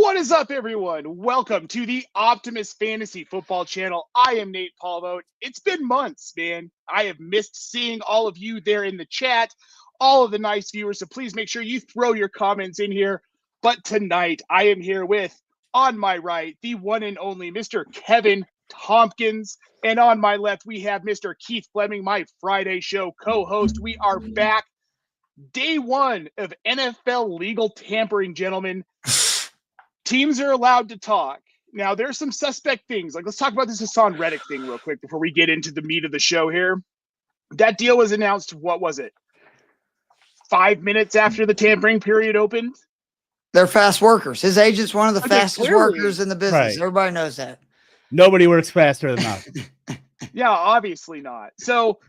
What is up, everyone? Welcome to the Optimus Fantasy Football Channel. I am Nate Palvo. It's been months, man. I have missed seeing all of you there in the chat, all of the nice viewers, so please make sure you throw your comments in here. But tonight, I am here with, on my right, the one and only Mr. Kevin Tompkins. And on my left, we have Mr. Keith Fleming, my Friday show co-host. We are back. Day one of NFL legal tampering, gentlemen. Teams are allowed to talk. Now, there's some suspect things. Like, let's talk about this Hassan Reddick thing real quick before we get into the meat of the show here. That deal was announced, what was it? 5 minutes after the tampering period opened? They're fast workers. His agent's one of the fastest workers in the business. Right. Everybody knows that. Nobody works faster than us. Yeah, obviously not. So,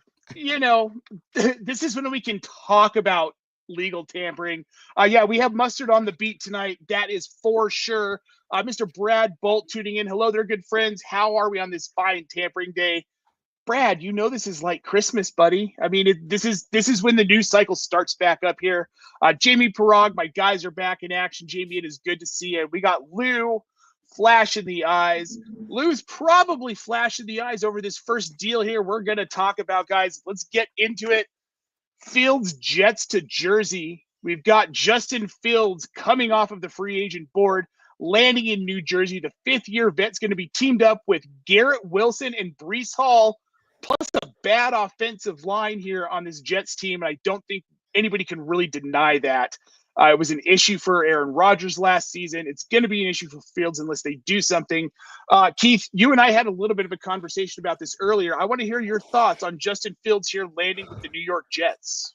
this is when we can talk about legal tampering. We have Mustard on the beat tonight. That is for sure. Mr. Brad Bolt tuning in. Hello there, good friends. How are we on this fine tampering day? Brad, this is like Christmas, buddy. I mean, this is when the news cycle starts back up here. Jamie Parag, my guys are back in action. Jamie, it is good to see you. We got Lou flashing the eyes. Lou's probably flashing the eyes over this first deal here we're going to talk about, guys. Let's get into it. Fields Jets to Jersey. We've got Justin Fields coming off of the free agent board, landing in New Jersey. The fifth-year vet's going to be teamed up with Garrett Wilson and Breece Hall, plus a bad offensive line here on this Jets team. And I don't think anybody can really deny that. It was an issue for Aaron Rodgers last season. It's going to be an issue for Fields unless they do something. Keith, you and I had a little bit of a conversation about this earlier. I want to hear your thoughts on Justin Fields here landing with the New York Jets.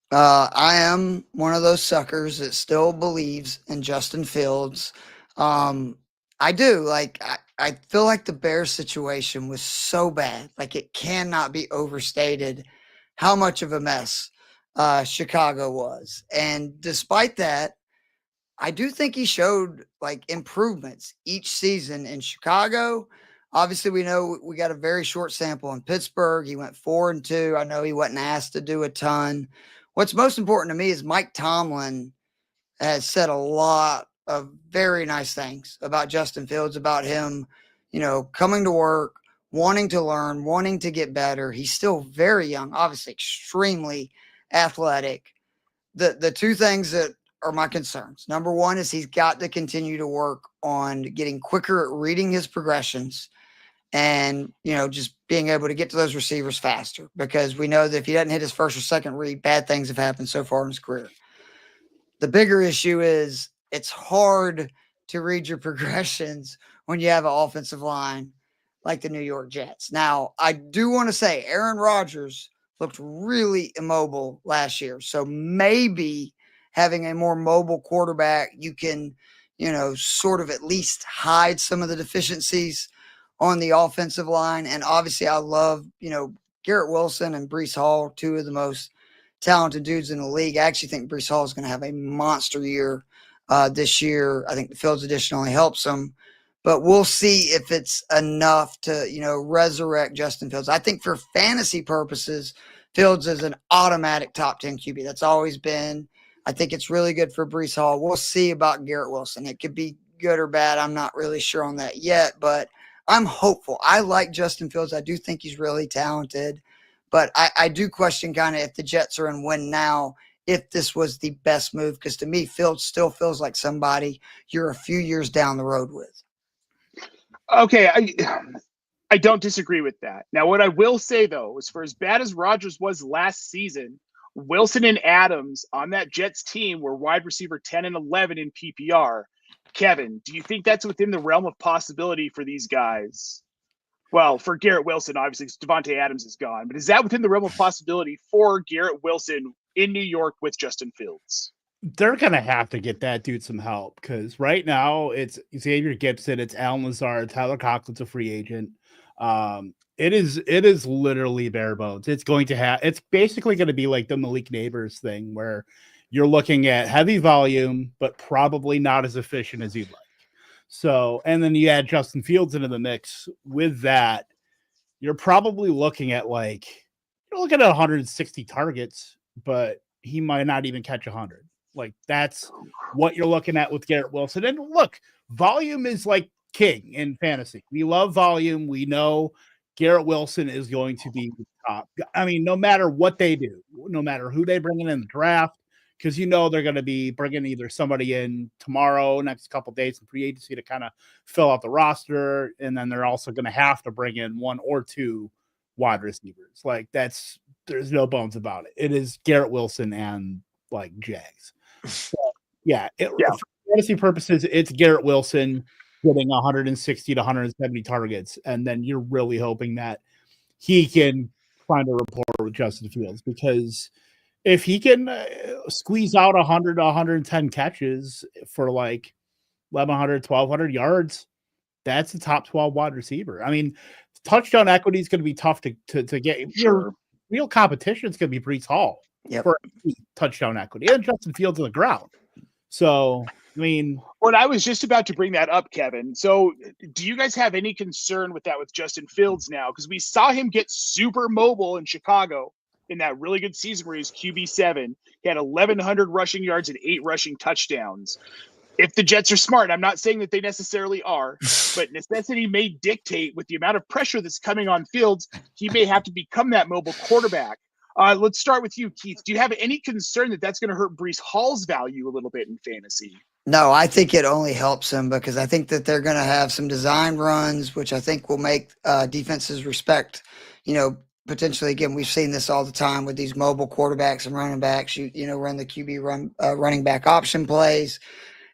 I am one of those suckers that still believes in Justin Fields. I do. I feel like the Bears situation was so bad. Like, it cannot be overstated how much of a mess Chicago was. And despite that, I do think he showed improvements each season in Chicago. Obviously, we know we got a very short sample in Pittsburgh. He went 4-2. I know he wasn't asked to do a ton. What's most important to me is Mike Tomlin has said a lot of very nice things about Justin Fields, about him, coming to work, wanting to learn, wanting to get better. He's still very young, obviously extremely athletic. The two things that are my concerns. Number one is he's got to continue to work on getting quicker at reading his progressions and, just being able to get to those receivers faster, because we know that if he doesn't hit his first or second read, bad things have happened so far in his career. The bigger issue is it's hard to read your progressions when you have an offensive line like the New York Jets. Now, I do want to say Aaron Rodgers looked really immobile last year. So maybe having a more mobile quarterback, you can, sort of at least hide some of the deficiencies on the offensive line. And obviously I love, Garrett Wilson and Breece Hall, two of the most talented dudes in the league. I actually think Breece Hall is going to have a monster year this year. I think the Fields edition only helps him. But we'll see if it's enough to, resurrect Justin Fields. I think for fantasy purposes, Fields is an automatic top 10 QB. That's always been. I think it's really good for Breece Hall. We'll see about Garrett Wilson. It could be good or bad. I'm not really sure on that yet, but I'm hopeful. I like Justin Fields. I do think he's really talented. But I do question kind of if the Jets are in win now, if this was the best move, because to me, Fields still feels like somebody you're a few years down the road with. Okay, I don't disagree with that. Now, what I will say, though, is for as bad as Rodgers was last season, Wilson and Adams on that Jets team were wide receiver 10 and 11 in PPR. Kevin, do you think that's within the realm of possibility for these guys? Well, for Garrett Wilson, obviously, DaVante Adams is gone. But is that within the realm of possibility for Garrett Wilson in New York with Justin Fields? They're going to have to get that dude some help, because right now it's Xavier Gibson, it's Alan Lazard, Tyler Conklin's a free agent. It is literally bare bones. It's basically going to be like the Malik Neighbors thing, where you're looking at heavy volume, but probably not as efficient as you'd like. So, and then you add Justin Fields into the mix with that, you're probably looking at 160 targets, but he might not even catch 100. Like that's what you're looking at with Garrett Wilson. And look, volume is like king in fantasy. We love volume. We know Garrett Wilson is going to be top. I mean, no matter what they do, no matter who they bring in the draft, because you know they're going to be bringing either somebody in tomorrow, next couple of days in free agency to kind of fill out the roster, and then they're also going to have to bring in one or two wide receivers. Like there's no bones about it. It is Garrett Wilson and like Jags. So, for fantasy purposes, it's Garrett Wilson getting 160 to 170 targets, and then you're really hoping that he can find a rapport with Justin Fields, because if he can squeeze out 100 to 110 catches for like 1,100, 1,200 yards, that's a top 12 wide receiver. I mean, touchdown equity is going to be tough to get. Your real competition is going to be Breece Hall for touchdown equity, and Justin Fields on the ground. So, I mean, well, I was just about to bring that up, Kevin. So, do you guys have any concern with that with Justin Fields now? Because we saw him get super mobile in Chicago in that really good season where he's QB7. He had 1,100 rushing yards and 8 rushing touchdowns. If the Jets are smart, I'm not saying that they necessarily are, but necessity may dictate with the amount of pressure that's coming on Fields, he may have to become that mobile quarterback. Let's start with you, Keith. Do you have any concern that that's going to hurt Breece Hall's value a little bit in fantasy? No, I think it only helps him, because I think that they're going to have some design runs, which I think will make defenses respect, potentially. Again, we've seen this all the time with these mobile quarterbacks and running backs, run the QB running back option plays.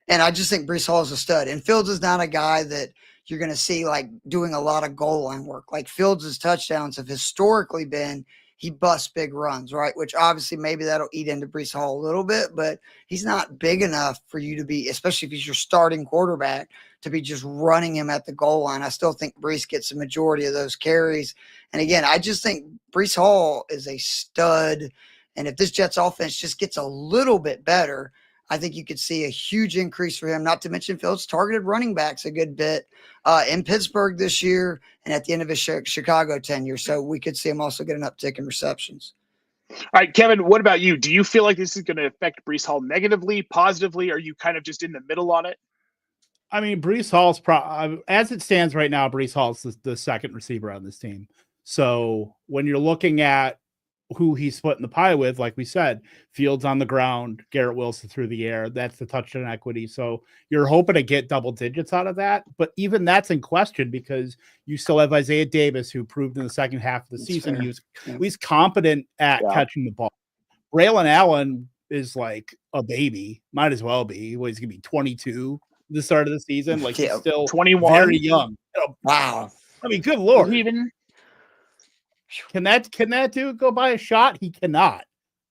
And I just think Breece Hall is a stud. And Fields is not a guy that you're going to see like doing a lot of goal line work. Like Fields' touchdowns have historically been, he busts big runs, right? Which obviously maybe that'll eat into Breece Hall a little bit, but he's not big enough for you to be, especially if he's your starting quarterback, to be just running him at the goal line. I still think Breece gets the majority of those carries. And again, I just think Breece Hall is a stud. And if this Jets offense just gets a little bit better, I think you could see a huge increase for him, not to mention Fields targeted running backs a good bit in Pittsburgh this year and at the end of his Chicago tenure. So we could see him also get an uptick in receptions. All right, Kevin, what about you? Do you feel like this is going to affect Breece Hall negatively, positively? Or are you kind of just in the middle on it? I mean, Breece Hall's as it stands right now, Breece Hall's the second receiver on this team. So when you're looking at who he's splitting the pie with, like we said, Fields on the ground, Garrett Wilson through the air, that's the touchdown equity. So you're hoping to get double digits out of that. But even that's in question, because you still have Isaiah Davis, who proved in the second half of the season he's competent at catching the ball. Braylon Allen is like a baby, might as well be. He's going to be 22 at the start of the season. Like he's still 21, very young. Wow. I mean, good Lord. Can that dude go buy a shot? He cannot.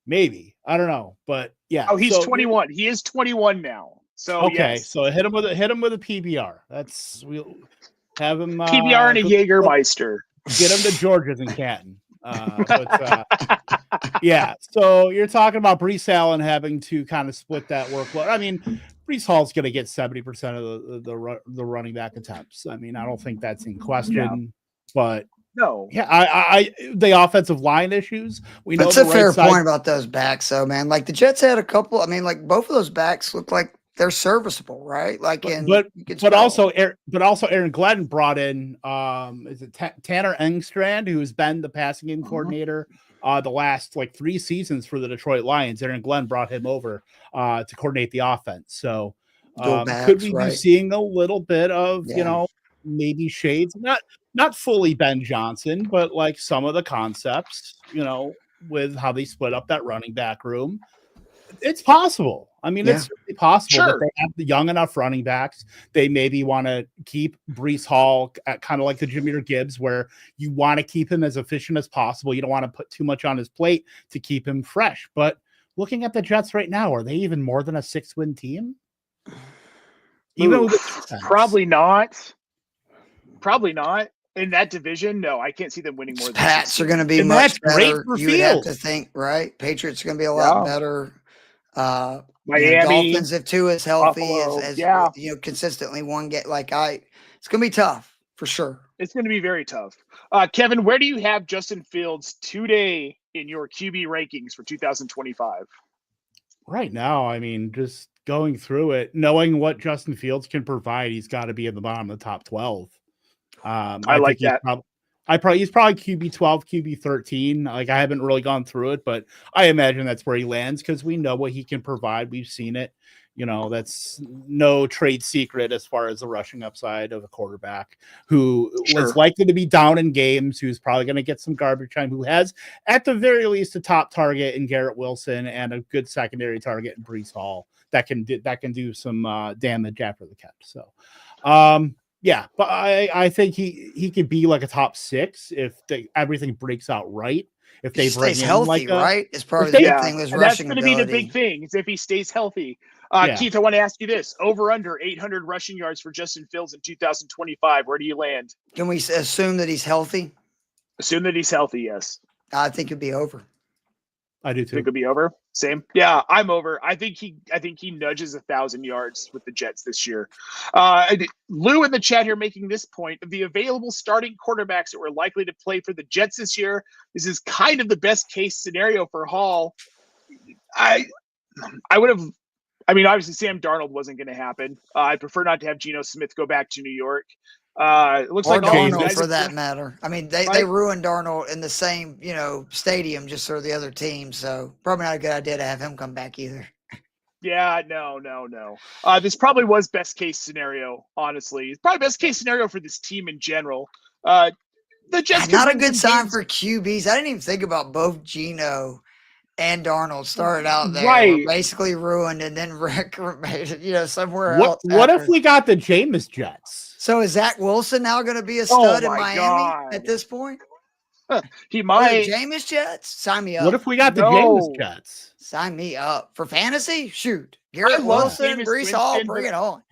Maybe. I don't know. But yeah. Oh, he's 21. He is 21 now. So okay. Yes. So hit him with a PBR. We'll have him PBR and a Jägermeister. Get him to Georgia's in Canton. Yeah. So you're talking about Breece Allen having to kind of split that workload. I mean, Breece Hall's going to get 70% of the running back attempts. I mean, I don't think that's in question, but no. Yeah, I the offensive line issues. We know that's a fair point about those backs, though, man. Like the Jets had a couple. I mean, like both of those backs look like they're serviceable, right? Like, but also Aaron Glenn brought in is it Tanner Engstrand, who's been the passing game coordinator the last like 3 seasons for the Detroit Lions. Aaron Glenn brought him over to coordinate the offense. So could we be seeing a little bit of maybe shades, not fully Ben Johnson, but like some of the concepts, with how they split up that running back room. It's possible. I mean, it's really possible that they have the young enough running backs. They maybe want to keep Breece Hall at kind of like the Jahmyr Gibbs, where you want to keep him as efficient as possible. You don't want to put too much on his plate to keep him fresh. But looking at the Jets right now, are they even more than a 6-win team? Even with probably not. Probably not. In that division, no, I can't see them winning more than Pats are going to be much better. You would have to think, right? Patriots are going to be a lot better. Miami, Dolphins, if Tua is healthy, Buffalo, consistently one get it's going to be tough for sure. It's going to be very tough. Kevin, where do you have Justin Fields today in your QB rankings for 2025? Right now, I mean, just going through it, knowing what Justin Fields can provide, he's got to be in the bottom of the top 12. I like think that. he's probably QB 12, QB 13. Like, I haven't really gone through it, but I imagine that's where he lands because we know what he can provide. We've seen it. You know, that's no trade secret as far as the rushing upside of a quarterback who is likely to be down in games, who's probably going to get some garbage time, who has, at the very least, a top target in Garrett Wilson and a good secondary target in Breece Hall that can do some damage after the catch. So, yeah, but I think he could be like a top 6 if everything breaks out right. If they bring stays in healthy, right? It's probably the big thing was and rushing that's going to be the ability. big thing is if he stays healthy. Keith, I want to ask you this: over under 800 rushing yards for Justin Fields in 2025. Where do you land? Can we assume that he's healthy? Assume that he's healthy. Yes, I think it'd be over. I do too. Think it'll be over. Same. Yeah, I'm over. I think he nudges 1,000 yards with the Jets this year. Lou in the chat here making this point: of the available starting quarterbacks that were likely to play for the Jets this year, this is kind of the best case scenario for Hall. I would have. I mean, obviously, Sam Darnold wasn't going to happen. I prefer not to have Geno Smith go back to New York. It looks or like Darnold for that matter. I mean, they ruined Darnold in the same stadium just for the other team. So probably not a good idea to have him come back either. Yeah, no. This probably was best case scenario. Honestly, it's probably best case scenario for this team in general. The Jets not a good sign for QBs. I didn't even think about both Geno and Darnold started out there, right? Basically ruined, and then Rick made it, somewhere else. What if we got the Jameis Jets? So is Zach Wilson now going to be a stud in Miami at this point? He might. Jameis Jets? Sign me up. What if we got the Jameis Jets? Sign me up for fantasy. Shoot, Garrett Wilson, Breece Hall, bring it on.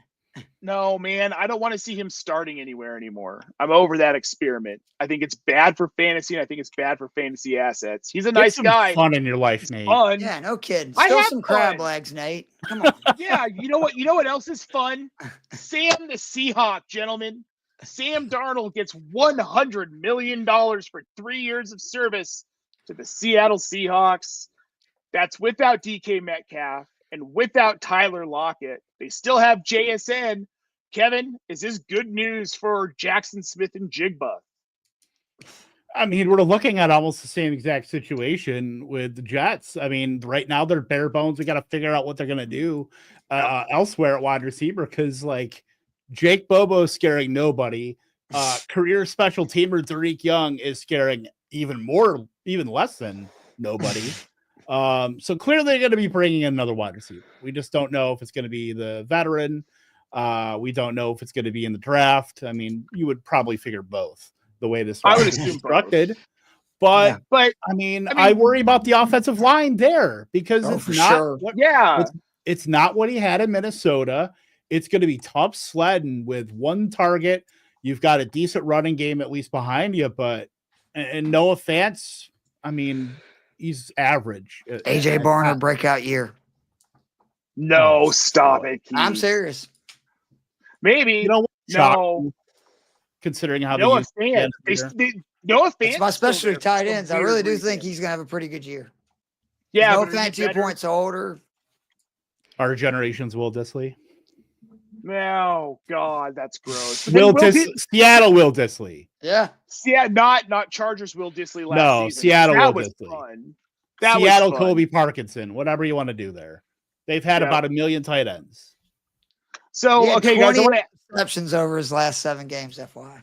No, man, I don't want to see him starting anywhere anymore. I'm over that experiment. I think it's bad for fantasy, and I think it's bad for fantasy assets. He's a nice guy. Fun in your life, Nate. Fun. Yeah, no kidding. Still some crab legs, Nate. Come on. Yeah, you know what? You know what else is fun? Sam the Seahawk, gentlemen. Sam Darnold gets $100 million for 3 years of service to the Seattle Seahawks. That's without DK Metcalf and without Tyler Lockett. They still have JSN. Kevin, is this good news for Jackson Smith and Jigba? I mean, we're looking at almost the same exact situation with the Jets. I mean, right now they're bare bones. We got to figure out what they're going to do elsewhere at wide receiver because, like, Jake Bobo is scaring nobody. Career special teamer Tariq Young is scaring even less than nobody. So clearly they're going to be bringing in another wide receiver. We just don't know if it's going to be the veteran. We don't know if it's going to be in the draft. I mean, you would probably figure both the way this is constructed. But I mean, I worry about the offensive line there because it's not what he had in Minnesota. It's going to be tough sledding with one target. You've got a decent running game at least behind you, but and no offense, I mean, he's average. AJ Barner breakout year. No, stop it. Keith. I'm serious. Maybe. No. Considering how no offense. No offense. It's my specialty tight ends. I really do think he's going to have a pretty good year. Yeah. No offense, 2 points older. Our generation's Will Dissly. No, God, that's gross. Seattle Will Dissly. Yeah. Not Chargers Will Dissly last season. Seattle Will Dissly. Fun. Seattle Kobe Parkinson. Whatever you want to do there. They've had about 1 million tight ends. So, okay, guys. Receptions over his last 7 games, FYI.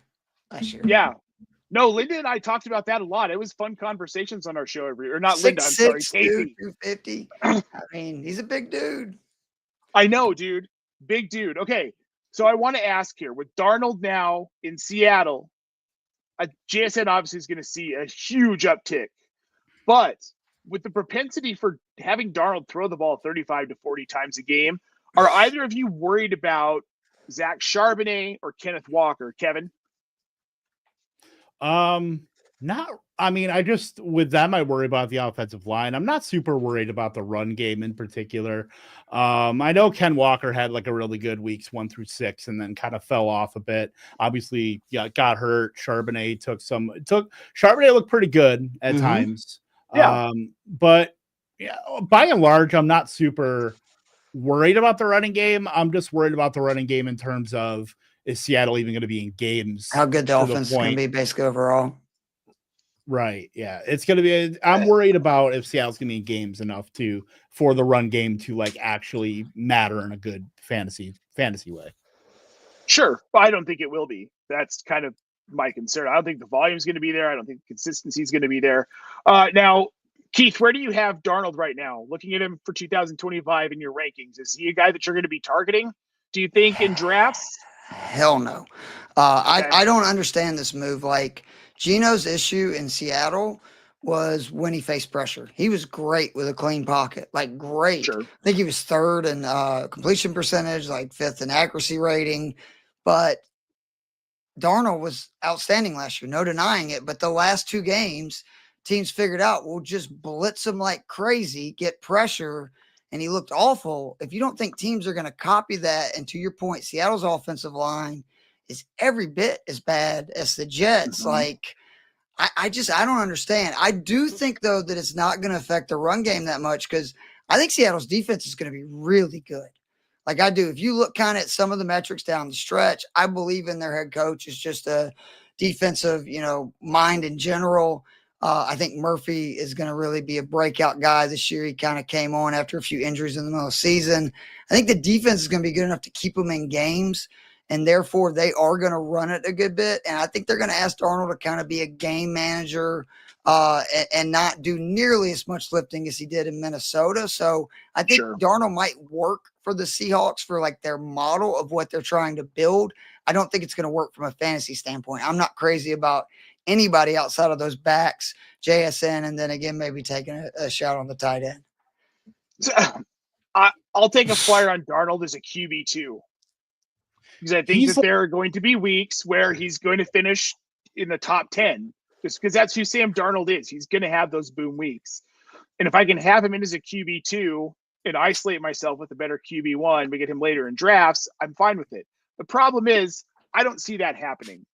Last year. Yeah. No, Linda and I talked about that a lot. It was fun conversations on our show Linda, I'm sorry, Casey. 250. I mean, he's a big dude. I know, dude. Big dude. Okay, so I want to ask here, with Darnold now in Seattle, JSN obviously is going to see a huge uptick. But with the propensity for having Darnold throw the ball 35 to 40 times a game, are either of you worried about Zach Charbonnet or Kenneth Walker, Kevin? Not. I mean, with them, I worry about the offensive line. I'm not super worried about the run game in particular. I know Ken Walker had like a really good weeks 1 through 6 and then kind of fell off a bit. Obviously, got hurt. Charbonnet Charbonnet looked pretty good at times. Yeah. But Yeah, by and large, I'm not super worried about the running game. I'm just worried about the running game in terms of, is Seattle even going to be in games? How good the offense is going to be basically overall. Right. Yeah. It's going to be, I'm worried about if Seattle's going to be in games enough for the run game to like actually matter in a good fantasy way. Sure. But I don't think it will be. That's kind of my concern. I don't think the volume is going to be there. I don't think the consistency is going to be there. Now, Keith, where do you have Darnold right now? Looking at him for 2025 in your rankings, is he a guy that you're going to be targeting, do you think, in drafts? Hell no. Okay. I don't understand this move. Like, Geno's issue in Seattle was when he faced pressure. He was great with a clean pocket, like great. Sure. I think he was third in completion percentage, like fifth in accuracy rating. But Darnold was outstanding last year, no denying it. But the last two games, teams figured out, we'll just blitz him like crazy, get pressure, and he looked awful. If you don't think teams are going to copy that, and to your point, Seattle's offensive line is every bit as bad as the Jets. Mm-hmm. Like, I don't understand. I do think, though, that it's not going to affect the run game that much, because I think Seattle's defense is going to be really good. Like, I do. If you look kind of at some of the metrics down the stretch, I believe in their head coach is just a defensive, mind in general. I think Murphy is going to really be a breakout guy this year. He kind of came on after a few injuries in the middle of the season. I think the defense is going to be good enough to keep them in games, and therefore they are going to run it a good bit. And I think they're going to ask Darnold to kind of be a game manager and not do nearly as much lifting as he did in Minnesota. So I think Darnold might work for the Seahawks for like their model of what they're trying to build. I don't think it's going to work from a fantasy standpoint. I'm not crazy about anybody outside of those backs, JSN, and then again, maybe taking a shot on the tight end. So, I'll take a flyer on Darnold as a QB2, because I think that there are going to be weeks where he's going to finish in the top 10, just because that's who Sam Darnold is. He's going to have those boom weeks. And if I can have him in as a QB2 and isolate myself with a better QB1, we get him later in drafts, I'm fine with it. The problem is I don't see that happening.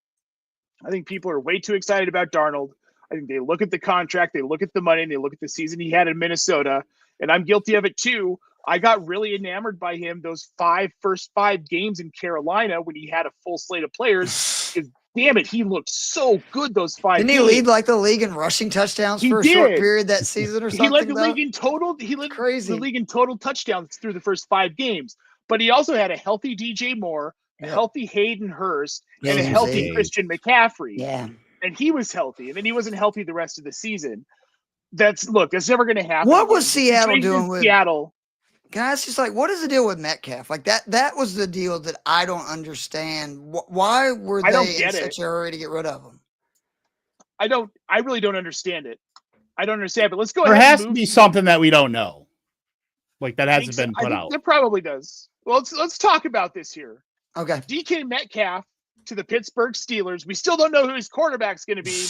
I think people are way too excited about Darnold. I think they look at the contract, they look at the money, and they look at the season he had in Minnesota, and I'm guilty of it too. I got really enamored by him those first five games in Carolina when he had a full slate of players. Because, damn it, he looked so good those 5 games. Didn't he lead like the league in rushing touchdowns for a short period that season or something? He led the league in total. He led the league in total touchdowns through the first 5 games. But he also had a healthy DJ Moore, a healthy Hayden Hurst, and a healthy Christian McCaffrey. Yeah. And he was healthy, and then he wasn't healthy the rest of the season. That's never going to happen. What was Seattle doing with Seattle? Can I ask you, what is the deal with Metcalf? Like that was the deal that I don't understand. Why were they in such a hurry to get rid of him? I really don't understand it. I don't understand, but let's go ahead. There has to be something that we don't know. Like that hasn't been put out. It probably does. Well, let's talk about this here. Okay. DK Metcalf to the Pittsburgh Steelers. We still don't know who his quarterback's going to be,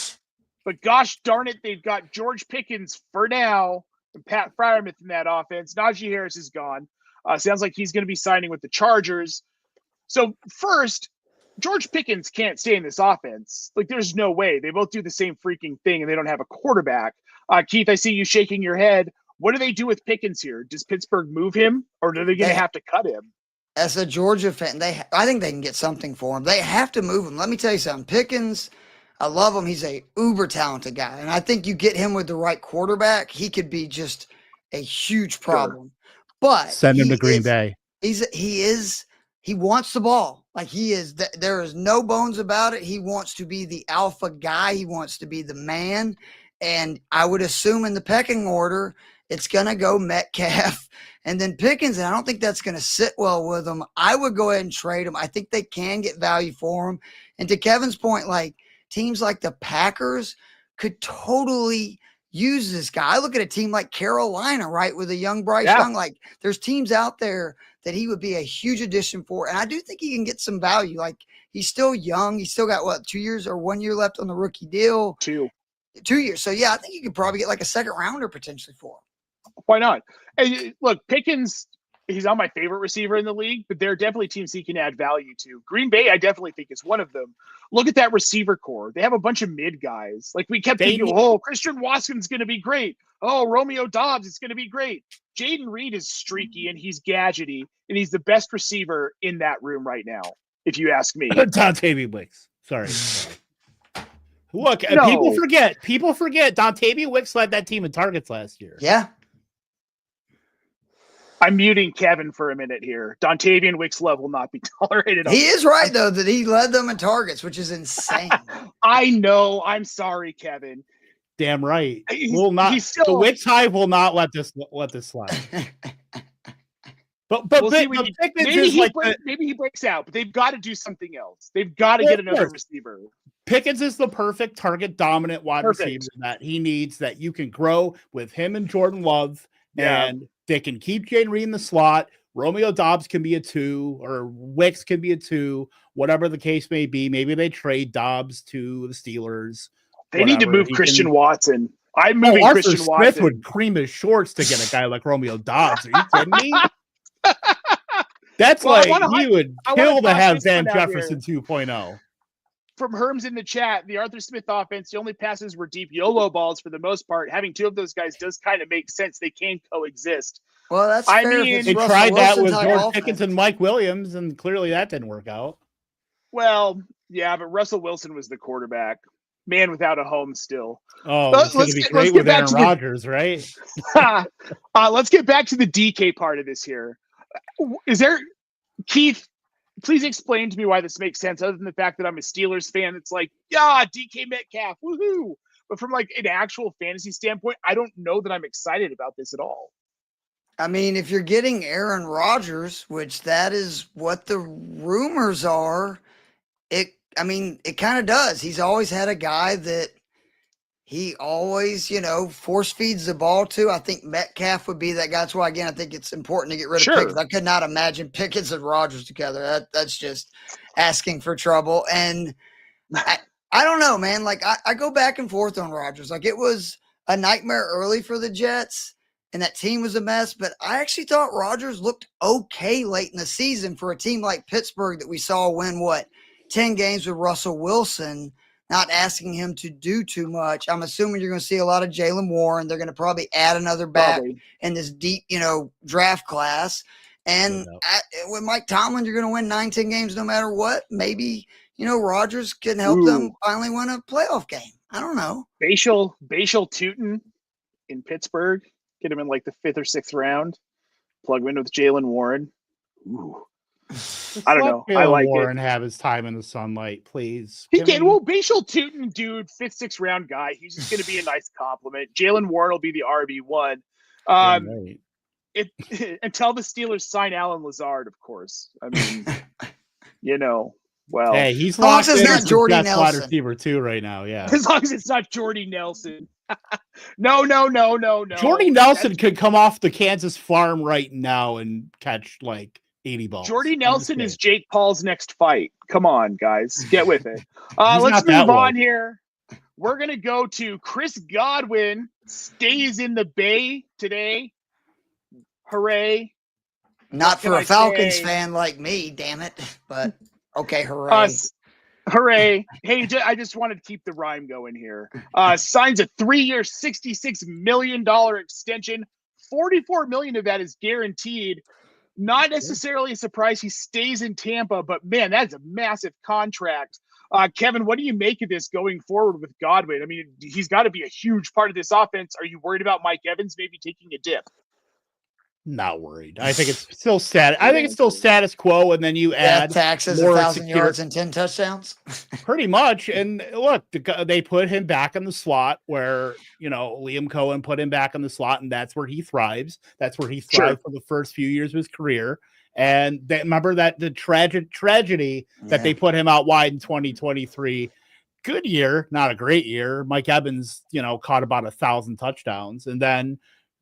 but gosh darn it, they've got George Pickens for now and Pat Freiermuth in that offense. Najee Harris is gone. Sounds like he's going to be signing with the Chargers. So first, George Pickens can't stay in this offense. Like, there's no way. They both do the same freaking thing, and they don't have a quarterback. Keith, I see you shaking your head. What do they do with Pickens here? Does Pittsburgh move him, or are they going to have to cut him? As a Georgia fan, I think they can get something for him. They have to move him. Let me tell you something. Pickens, I love him. He's a uber talented guy. And I think you get him with the right quarterback, he could be just a huge problem. Sure. But send him to Green Bay. He wants the ball. Like, he is, there is no bones about it. He wants to be the alpha guy. He wants to be the man. And I would assume in the pecking order, it's going to go Metcalf and then Pickens. And I don't think that's going to sit well with him. I would go ahead and trade him. I think they can get value for him. And to Kevin's point, like, teams like the Packers could totally use this guy. I look at a team like Carolina, right, with a young Bryce Young. Like, there's teams out there that he would be a huge addition for. And I do think he can get some value. Like, he's still young. He's still got, 2 years or 1 year left on the rookie deal? 2 years. So, yeah, I think you could probably get like a second rounder potentially for him. Why not? And look, Pickens, he's not my favorite receiver in the league, but there are definitely teams he can add value to. Green Bay, I definitely think, is one of them. Look at that receiver core. They have a bunch of mid guys. Like, we kept thinking, Christian Watson's going to be great. oh, Romeo Dobbs, it's going to be great. Jaden Reed is streaky and he's gadgety, and he's the best receiver in that room right now, if you ask me. Dontavian Wicks. Sorry. Look, No. People forget Dontavian Wicks led that team in targets last year. Yeah. I'm muting Kevin for a minute here. Dontavian Wicks' love will not be tolerated. He is right, though, that he led them in targets, which is insane. I know. I'm sorry, Kevin. Damn right. The Wicks Hive will not let this slide. But we'll maybe he breaks out, but they've got to do something else. They've got to get another receiver. Pickens is the perfect target dominant wide receiver that he needs, that you can grow with him and Jordan Love, and they can keep Jaden Reed in the slot. Romeo Dobbs can be a 2, or Wicks can be a 2, whatever the case may be. Maybe they trade Dobbs to the Steelers. They need to move Christian Watson. I'm moving Christian Smith Watson. Would cream his shorts to get a guy like Romeo Dobbs. Are you kidding me? That's he would kill to have Van Jefferson 2.0. From Herms in the chat, the Arthur Smith offense, the only passes were deep YOLO balls for the most part. Having 2 of those guys does kind of make sense. They can coexist. Well, that's fair. They tried that with George Pickens and Mike Williams, and clearly that didn't work out. Well, yeah, but Russell Wilson was the quarterback. Man without a home still. Oh, it's going to be great with Aaron Rodgers, right? Let's get back to the DK part of this here. Keith, please explain to me why this makes sense, other than the fact that I'm a Steelers fan. It's like, yeah, DK Metcalf, woohoo. But from like an actual fantasy standpoint, I don't know that I'm excited about this at all. I mean, if you're getting Aaron Rodgers, which that is what the rumors are, it kind of does. He's always had a guy that he always, force feeds the ball to. I think Metcalf would be that guy. That's why, again, I think it's important to get rid of Pickens. I could not imagine Pickens and Rodgers together. That's just asking for trouble. And I don't know, man. Like, I go back and forth on Rodgers. Like, it was a nightmare early for the Jets, and that team was a mess. But I actually thought Rodgers looked okay late in the season for a team like Pittsburgh that we saw win, 10 games with Russell Wilson, not asking him to do too much. I'm assuming you're going to see a lot of Jalen Warren. They're going to probably add another back in this deep, draft class. And with Mike Tomlin, you're going to win 9-10 games no matter what. Maybe, Rodgers can help them finally win a playoff game. I don't know. Bashal Tootin in Pittsburgh. Get him in like the 5th or 6th round. Plug him in with Jalen Warren. Ooh. I don't know. I like Warren it. Have his time in the sunlight, please. He can. Well, Bashal Tootin, dude, 5th, 6th round guy. He's just going to be a nice compliment. Jalen Warren will be the RB1. Until the Steelers sign Alan Lazard, of course. I mean, well. Hey, he's locked in as Jordy Nelson wide receiver too right now. Yeah, as long as it's not Jordy Nelson. No. Jordy Nelson could come off the Kansas farm right now and catch like 80 balls. Jordy Nelson is Jake Paul's next fight. Come on, guys. Get with it. Let's move on here. We're going to go to Chris Godwin. Stays in the Bay today. Hooray. Not for a Falcons fan like me, damn it. But, okay, hooray. Hooray. Hey, I just wanted to keep the rhyme going here. Signs a 3-year, $66 million extension. $44 million of that is guaranteed. Not necessarily a surprise he stays in Tampa, but man, that's a massive contract. Kevin, what do you make of this going forward with Godwin? I mean, he's got to be a huge part of this offense. Are you worried about Mike Evans maybe taking a dip? Not worried. I think it's still status quo, and then you add taxes, 1,000 yards and 10 touchdowns. Pretty much. And look, they put him back in the slot where, Liam Cohen put him back in the slot, and that's where he thrives. That's where he thrived for the first few years of his career. And remember that the tragedy that they put him out wide in 2023. Good year, not a great year. Mike Evans, caught about 1,000 touchdowns, and then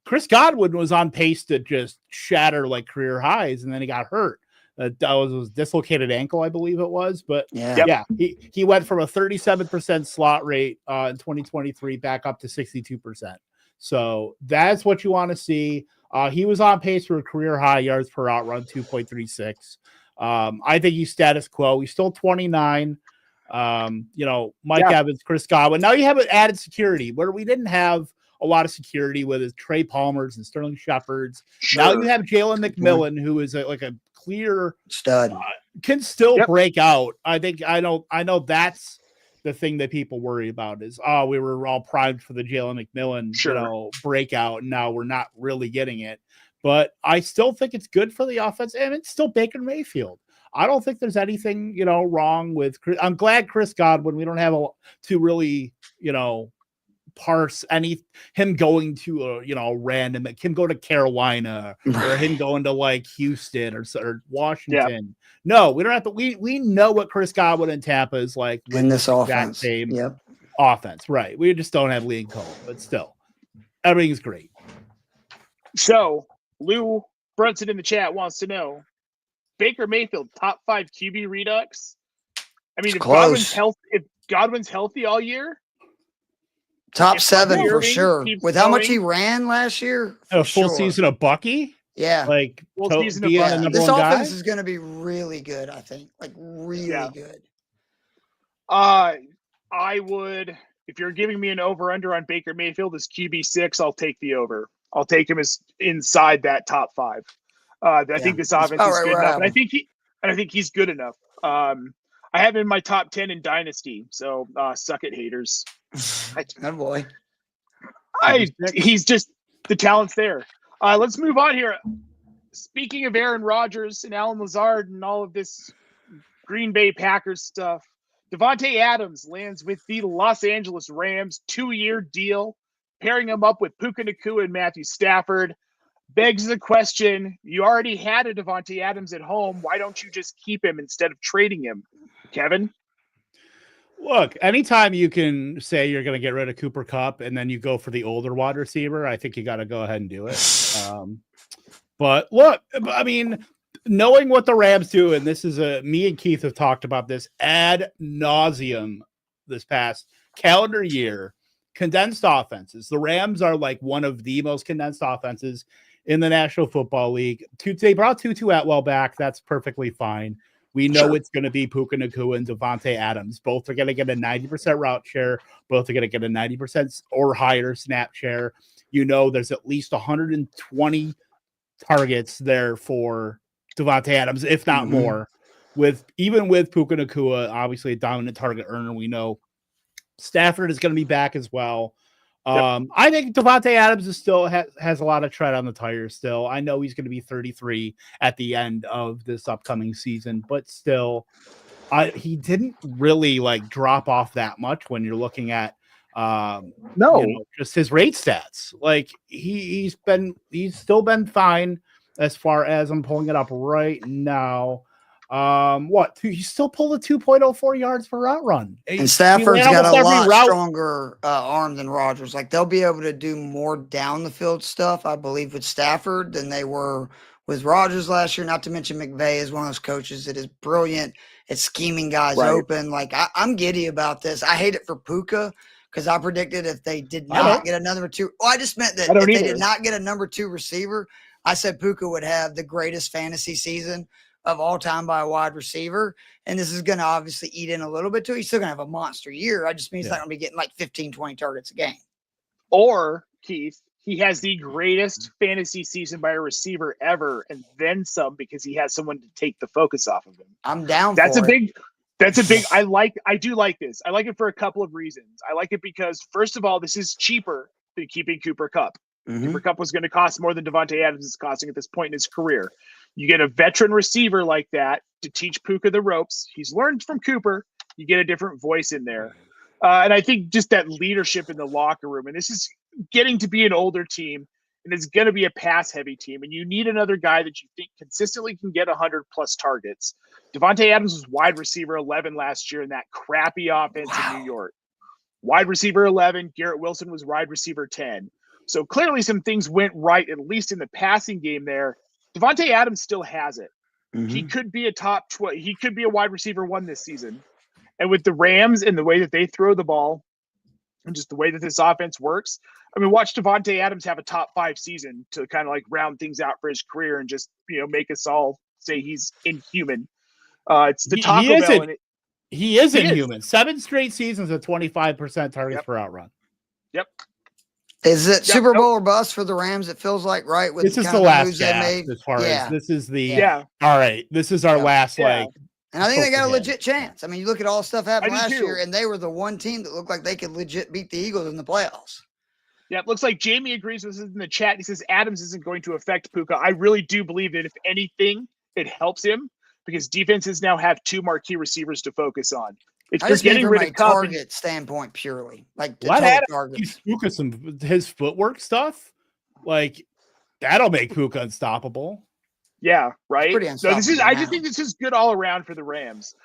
Chris Godwin was on pace to just shatter like career highs, and then he got hurt. That was dislocated ankle, I believe it was. But he went from a 37% slot rate in 2023 back up to 62%. So that's what you want to see. He was on pace for a career high yards per out run, 2.36. I think he's status quo. He's still 29. Mike Evans, Chris Godwin. Now you have an added security where we didn't have a lot of security with his Trey Palmers and Sterling Shepherds. Sure. Now you have Jalen McMillan, who is like a clear stud, can still break out. I know that's the thing that people worry about is, we were all primed for the Jalen McMillan, breakout, and now we're not really getting it. But I still think it's good for the offense, and it's still Baker Mayfield. I don't think there's anything, wrong with. I'm glad Chris Godwin. We don't have to really, parse him going to random, him go to Carolina or him going to like Houston or Washington. Yep. No, we don't have to. We know what Chris Godwin in Tampa is like in this offense. Same offense, right? We just don't have Liam Cole, but still, everything's great. So Lou Brunson in the chat wants to know. Baker Mayfield, top 5 QB redux. I mean, if Godwin's healthy all year, top 7 for sure. With how much he ran last year, a full season of Bucky. Yeah, like full season of Bucky. This offense is going to be really good. I think, like really good. I would, if you're giving me an over/under on Baker Mayfield as QB6, I'll take the over. I'll take him as inside that top 5. I think this offense is good enough, and I think he's good enough. I have him in my top 10 in Dynasty, so suck it, haters. Good boy. He's just the talent's there. Let's move on here. Speaking of Aaron Rodgers and Alan Lazard and all of this Green Bay Packers stuff, DaVante Adams lands with the Los Angeles Rams 2-year deal, pairing him up with Puka Nacua and Matthew Stafford. Begs the question, you already had a DaVante Adams at home. Why don't you just keep him instead of trading him? Kevin? Look, anytime you can say you're going to get rid of Cooper Kupp and then you go for the older wide receiver, I think you got to go ahead and do it. But look, I mean, knowing what the Rams do, and this is me and Keith have talked about this ad nauseum this past calendar year, condensed offenses. The Rams are like one of the most condensed offenses in the National Football League. They brought Tutu Atwell back. That's perfectly fine. We know it's going to be Puka Nacua and DaVante Adams. Both are going to get a 90% route share. Both are going to get a 90% or higher snap share. There's at least 120 targets there for DaVante Adams, if not more. Even with Puka Nacua, obviously a dominant target earner, we know Stafford is going to be back as well. I think DaVante Adams is still has a lot of tread on the tires still. I know he's going to be 33 at the end of this upcoming season, but still, he didn't really like drop off that much when you're looking at just his rate stats. Like he's still been fine as far as I'm pulling it up right now. He still pulled a 2.04 yards per route run. And Stafford's got a lot stronger arm than Rodgers. Like they'll be able to do more down the field stuff, I believe, with Stafford than they were with Rodgers last year. Not to mention McVay is one of those coaches that is brilliant at scheming guys open. Like I'm giddy about this. I hate it for Puka because I predicted if they did not get a number 2. Well, I just meant that if they did not get a number 2 receiver, I said Puka would have the greatest fantasy season of all time by a wide receiver. And this is going to obviously eat in a little bit too. He's still going to have a monster year. I just mean he's not going to be getting like 15, 20 targets a game. Or, Keith, he has the greatest fantasy season by a receiver ever and then some because he has someone to take the focus off of him. I'm down That's a big I do like this. I like it for a couple of reasons. I like it because, first of all, this is cheaper than keeping Cooper Kupp. Cooper Kupp was going to cost more than DaVante Adams is costing at this point in his career. You get a veteran receiver like that to teach Puka the ropes. He's learned from Cooper. You get a different voice in there. And I think just that leadership in the locker room. And this is getting to be an older team, and it's going to be a pass-heavy team. And you need another guy that you think consistently can get 100-plus targets. DaVante Adams was wide receiver 11 last year in that crappy offense in New York. Wide receiver 11. Garrett Wilson was wide receiver 10. So clearly some things went right, at least in the passing game there. DaVante Adams still has it. He could be a top 12. He could be a wide receiver 1 this season. And with the Rams and the way that they throw the ball and just the way that this offense works, I mean, watch DaVante Adams have a top 5 season to kind of like round things out for his career and just, make us all say he's inhuman. It's the Taco Bell. He is inhuman. 7 straight seasons of 25% targets per outrun. Yep. Is it Super Bowl or bust for the Rams? It feels like, right? With this is the last gasp as far as this is the all right. This is our last like, and I think they got a legit chance. I mean, you look at all the stuff happened last year, and they were the one team that looked like they could legit beat the Eagles in the playoffs. Yeah, it looks like Jamie agrees with us in the chat. He says Adams isn't going to affect Puka. I really do believe that if anything, it helps him because defenses now have 2 marquee receivers to focus on. If I you're just mean getting from rid a of Cup target standpoint purely, like the let total Adams targets. Puka some his footwork stuff, like that'll make Puka unstoppable. Yeah, right. Pretty So this is. unstoppable I now. just think this is good all around for the Rams.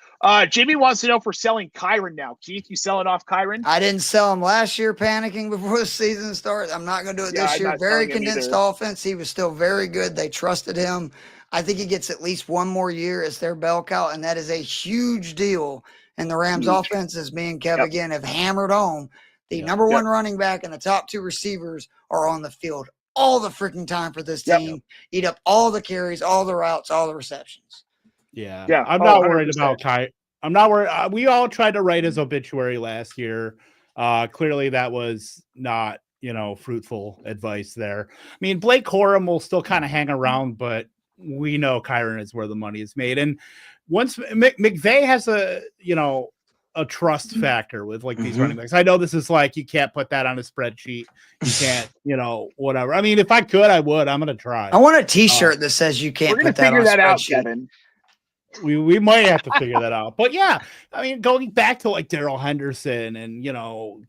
Jamie wants to know if we're selling Kyron now. Keith, you selling off Kyron? I didn't sell him last year, panicking before the season started. I'm not going to do it this year. Very condensed offense. He was still very good. They trusted him. I think he gets at least one more year as their bell cow, and that is a huge deal. And the Rams offense, as me and Kev again have hammered home, the number one running back and the top 2 receivers are on the field all the freaking time for this team. Eat up all the carries, all the routes, all the receptions. Yeah. I'm not worried about Kai. I'm not worried. We all tried to write his obituary last year. Clearly that was not, fruitful advice there. I mean, Blake Corum will still kind of hang around, but we know Kyron is where the money is made. And once McVay has a trust factor with like these running backs. I know this is like, you can't put that on a spreadsheet. You can't, whatever. I mean, if I could, I would. I'm going to try. I want a t-shirt that says you can't put that on a spreadsheet. Out, Kevin. We might have to figure that out. But yeah, I mean, going back to like Darrell Henderson and,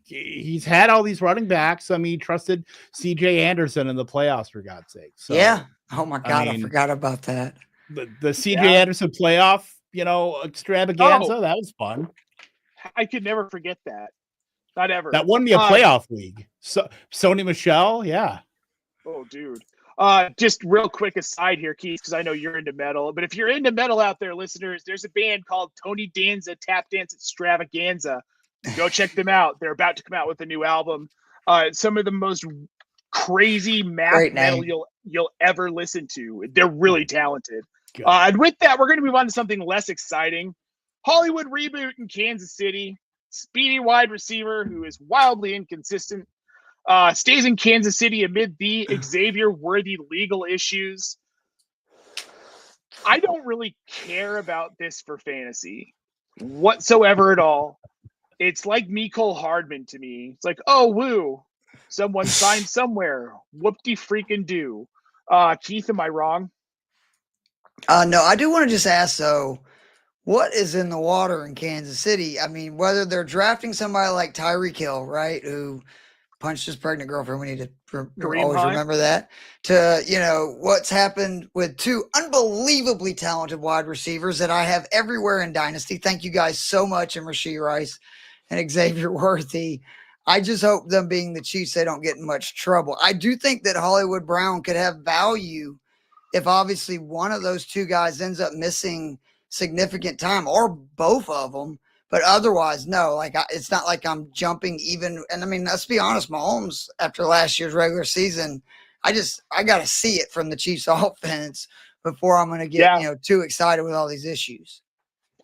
he's had all these running backs. I mean, he trusted CJ Anderson in the playoffs for God's sake. So, yeah. Oh my God. I forgot about that. The CJ Anderson playoff, extravaganza. That was fun. I could never forget that. Not ever. That won me a playoff league. So Sony Michel, yeah. Oh, dude. Just real quick aside here, Keith, because I know you're into metal. But if you're into metal out there, listeners, there's a band called Tony Danza Tap Dance Extravaganza. Go check them out. They're about to come out with a new album. Some of the most crazy math metal you'll ever listen to. They're really talented. And with that, we're going to move on to something less exciting. Hollywood reboot in Kansas City. Speedy wide receiver who is wildly inconsistent. Stays in Kansas City amid the Xavier-worthy legal issues. I don't really care about this for fantasy whatsoever at all. It's like Mecole Hardman to me. It's like, oh, woo. Someone signed somewhere. Whoop-de-freaking-do. Keith, am I wrong? No, I do want to just ask, though, what is in the water in Kansas City? I mean, whether they're drafting somebody like Tyreek Hill, right, who punched his pregnant girlfriend. We need to always remember that. To, what's happened with 2 unbelievably talented wide receivers that I have everywhere in Dynasty. Thank you guys so much, and Rashee Rice and Xavier Worthy. I just hope them being the Chiefs, they don't get in much trouble. I do think that Hollywood Brown could have value if obviously one of those 2 guys ends up missing significant time, or both of them. But otherwise, no, it's not like I'm jumping even. And I mean, let's be honest, Mahomes, after last year's regular season, I got to see it from the Chiefs offense before I'm going to get, too excited with all these issues.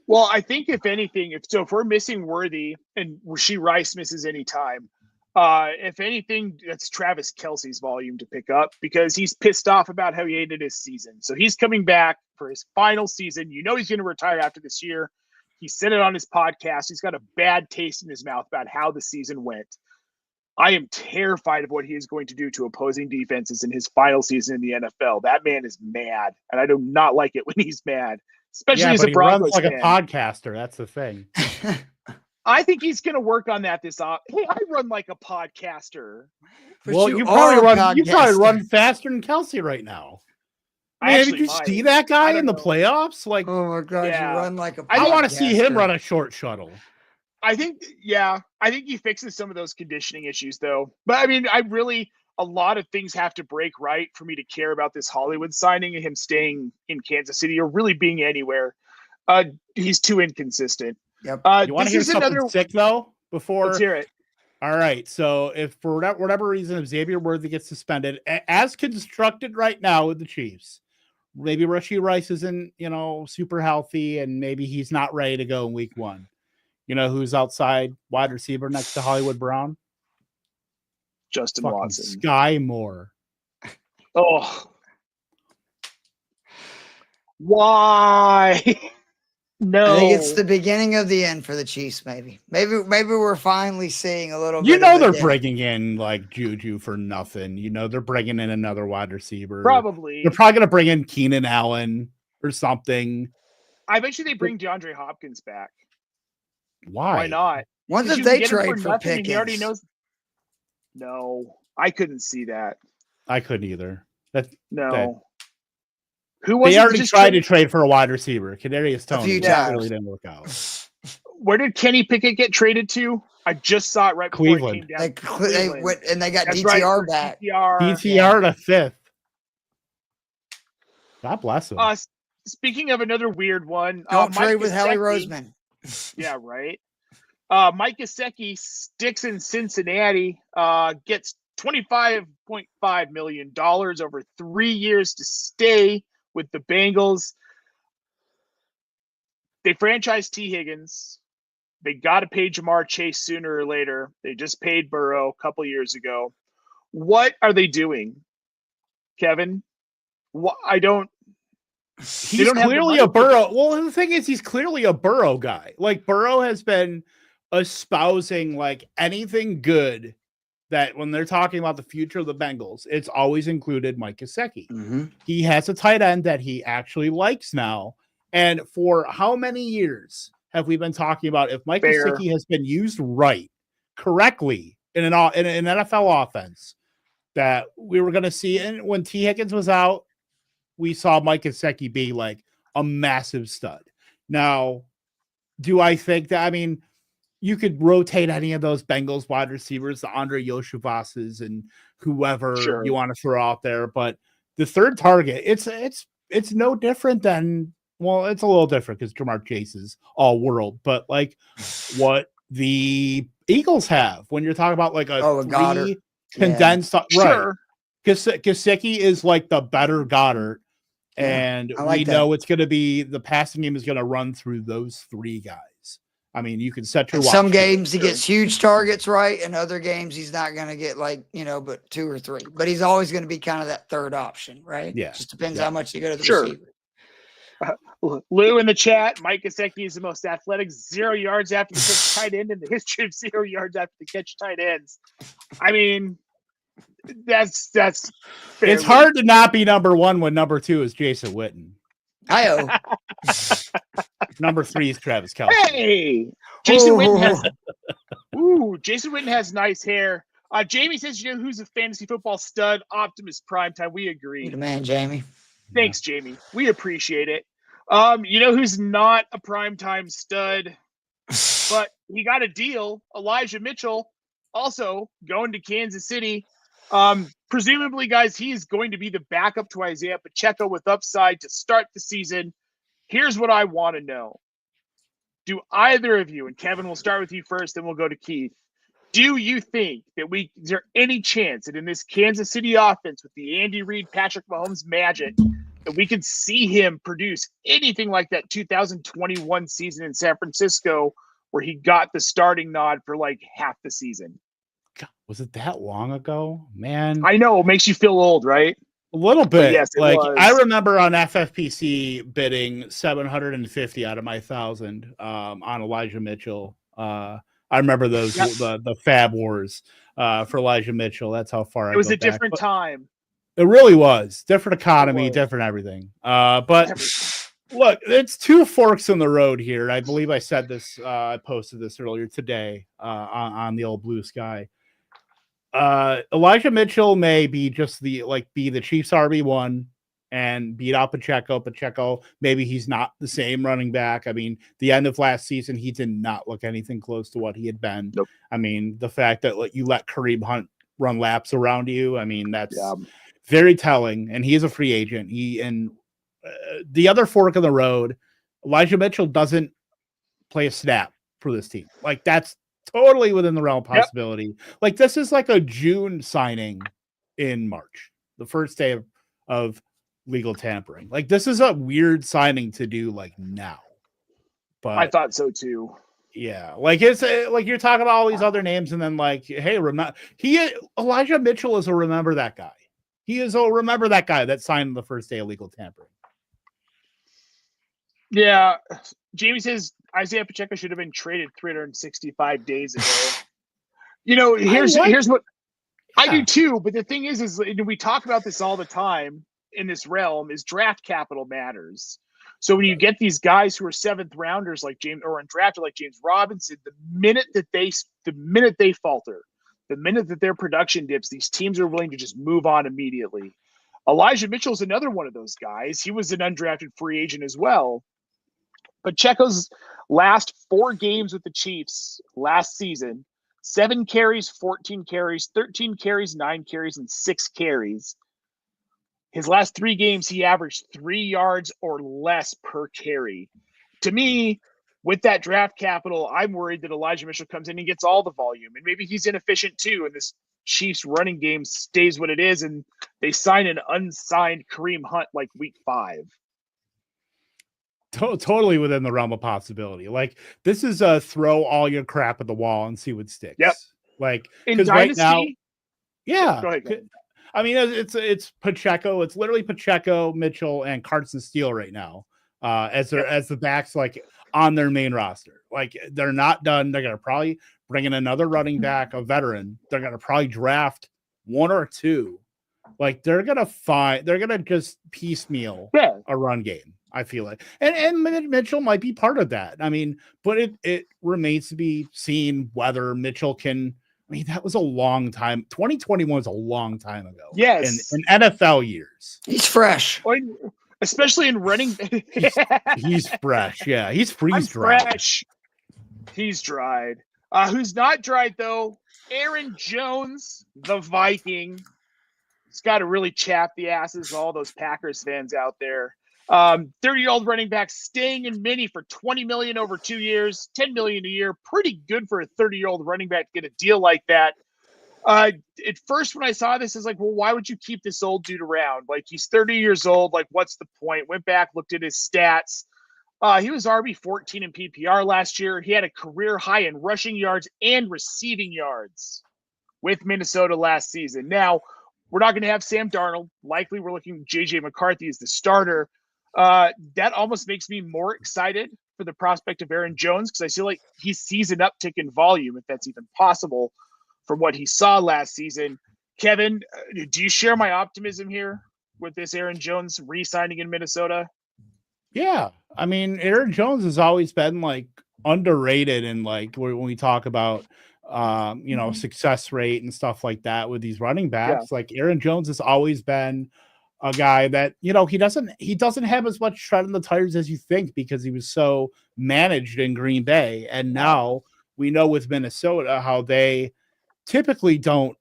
Well, I think if anything, if we're missing Worthy and Rashee Rice misses any time, if anything, that's Travis Kelce's volume to pick up because he's pissed off about how he ended his season. So he's coming back for his final season. He's going to retire after this year. He said it on his podcast. He's got a bad taste in his mouth about how the season went. I am terrified of what he is going to do to opposing defenses in his final season in the NFL. That man is mad, and I do not like it when he's mad, especially as a Broncos fan. He runs like a podcaster. That's the thing. I think he's going to work on that this off. Hey, I run like a podcaster. Well, you probably run faster than Kelce right now. Did you see that guy in the playoffs? Like, oh my God, you run like a podcaster. I want to see him run a short shuttle. I think he fixes some of those conditioning issues, though. But I mean, a lot of things have to break right for me to care about this Hollywood signing and him staying in Kansas City or really being anywhere. He's too inconsistent. Yep. You want to hear something sick, though? Let's hear it. All right. So if for whatever reason, Xavier Worthy gets suspended, as constructed right now with the Chiefs, maybe Rashee Rice isn't, super healthy, and maybe he's not ready to go in week 1. You know who's outside wide receiver next to Hollywood Brown? Justin Fucking Watson. Sky Moore. Oh. Why? No. I think it's the beginning of the end for the Chiefs. Maybe we're finally seeing a little. You bit know of they're a dip. bringing in like Juju for nothing. You know they're bringing in another wide receiver. Probably. They're probably going to bring in Keenan Allen or something. I bet you they bring DeAndre Hopkins back. Why? Why not? When did You they can get him trade for nothing and he already Pickens? knows. No, I couldn't see that. I couldn't either. No. Who was They it already just tried to trade for a wide receiver. Kadarius Toney. few That times. really didn't work out. Where did Kenny Pickett get traded to? I just saw it right before Cleveland. it came down. They Cleveland. went and they got That's DTR right, for back. DTR to 5th. God bless him. Speaking of another weird one, Don't Mike trade with Howie Gesicki- Roseman. Yeah, right. Mike Gesicki sticks in Cincinnati, gets $25.5 million over 3 years to stay with the Bengals. They franchised T. Higgins. They got to pay Jamar Chase sooner or later. They just paid Burrow a couple years ago. What are they doing, Kevin? I don't. He's clearly a Burrow. Well, the thing is, he's clearly a Burrow guy. Like Burrow has been espousing like anything good that when they're talking about the future of the Bengals, it's always included Mike Gesicki. Mm-hmm. He has a tight end that he actually likes now. And for how many years have we been talking about if Mike Gesicki has been used right, correctly in an NFL offense, that we were going to see? And when T. Higgins was out, we saw Mike Gesicki be like a massive stud. Now, do I think that? I mean, you could rotate any of those Bengals wide receivers, the Andre Yoshivas's and whoever you want to throw out there. But the third target, it's no different than, well, it's a little different because Jamar Chase is all world, but like what the Eagles have when you're talking about like a three condensed, right? Sure. Gesicki is like the better Goddard. And we know it's going to be the passing game is going to run through those three guys. I mean, you can set your watch. Some games he gets huge targets, right? And other games he's not going to get like, but 2 or 3. But he's always going to be kind of that third option, right? Yeah. Just depends how much you go to the receiver. Lou in the chat, Mike Gesicki is the most athletic 0 yards after the catch tight end in the history of 0 yards after the catch tight ends. I mean, that's it's hard to not be number 1 when number 2 is Jason Witten. Hi-oh. Number 3 is Travis Kelce. Hey, Jason Witten has nice hair. Jamie says, you know who's a fantasy football stud? Optimus Primetime. We agree. You're the man, Jamie. Thanks, Jamie. We appreciate it. You know who's not a primetime stud, but he got a deal? Elijah Mitchell, also going to Kansas City. Presumably, guys, he is going to be the backup to Isaiah Pacheco with upside to start the season. Here's what I want to know. Do either of you, and Kevin, we'll start with you first, then we'll go to Keith. Do you think that is there any chance that in this Kansas City offense with the Andy Reid, Patrick Mahomes magic, that we could see him produce anything like that 2021 season in San Francisco where he got the starting nod for like half the season? God, was it that long ago? Man. I know, it makes you feel old, right? A little bit. But yes, it like was. I remember on FFPC bidding 750 out of my 1,000 on Elijah Mitchell. I remember those the Fab Wars for Elijah Mitchell. That's how far it was a different time. It really was. Different economy, different everything. But look, it's 2 forks in the road here. I believe I said this, I posted this earlier today on the old Blue Sky. Elijah Mitchell may be just be the Chiefs RB1 and beat out Pacheco. Maybe he's not the same running back. I mean, the end of last season, he did not look anything close to what he had been. Nope. I mean, the fact that you let Kareem Hunt run laps around you, I mean, that's very telling. And he is a free agent. The other fork in the road, Elijah Mitchell doesn't play a snap for this team. Like, that's totally within the realm of possibility. Yep. Like, this is like a June signing in March, the first day of legal tampering. Like, this is a weird signing to do like now. But I thought so too. Yeah, like it's like you're talking about all these other names, and then like, hey, remember Elijah Mitchell is a remember that guy. He is a remember that guy that signed the first day of legal tampering. Yeah, Jamie says Isaiah Pacheco should have been traded 365 days ago. Here's what I do too. But the thing is we talk about this all the time in this realm is draft capital matters. So when you get these guys who are seventh rounders like James or undrafted like James Robinson, the minute they falter, the minute that their production dips, these teams are willing to just move on immediately. Elijah Mitchell is another one of those guys. He was an undrafted free agent as well. Pacheco's last 4 games with the Chiefs last season, 7 carries, 14 carries, 13 carries, 9 carries, and 6 carries. His last 3 games, he averaged 3 yards or less per carry. To me, with that draft capital, I'm worried that Elijah Mitchell comes in and gets all the volume. And maybe he's inefficient too, and this Chiefs running game stays what it is, and they sign an unsigned Kareem Hunt like week 5. Totally within the realm of possibility. Like, this is a throw all your crap at the wall and see what sticks. Yep. Like, because right now, yeah. Go ahead. I mean, it's Pacheco. It's literally Pacheco, Mitchell, and Carson Steele right now, as the backs like on their main roster. Like, they're not done. They're gonna probably bring in another running back, a veteran. They're gonna probably draft 1 or 2. Like, they're gonna just piecemeal a run game. I feel like, and Mitchell might be part of that. I mean, but it remains to be seen whether Mitchell can. I mean, that was a long time. 2021 was a long time ago. Yes. In NFL years. He's fresh. Especially in running. he's fresh. Yeah. He's freeze-dried. Fresh. He's dried. Who's not dried, though? Aaron Jones, the Viking. He's got to really chap the asses of all those Packers fans out there. 30-year-old running back staying in Mini for $20 million over 2 years, $10 million a year. Pretty good for a 30-year-old running back to get a deal like that. At first, when I saw this, it's like, well, why would you keep this old dude around? Like, he's 30 years old. Like, what's the point? Went back, looked at his stats. He was RB14 in PPR last year. He had a career high in rushing yards and receiving yards with Minnesota last season. Now, we're not going to have Sam Darnold. Likely, we're looking at J.J. McCarthy as the starter. That almost makes me more excited for the prospect of Aaron Jones because I feel like he sees an uptick in volume, if that's even possible, from what he saw last season. Kevin, do you share my optimism here with this Aaron Jones re-signing in Minnesota? Yeah. I mean, Aaron Jones has always been like underrated, and like when we talk about success rate and stuff like that with these running backs, like Aaron Jones has always been a guy that, he doesn't have as much tread in the tires as you think because he was so managed in Green Bay. And now we know with Minnesota how they typically don't.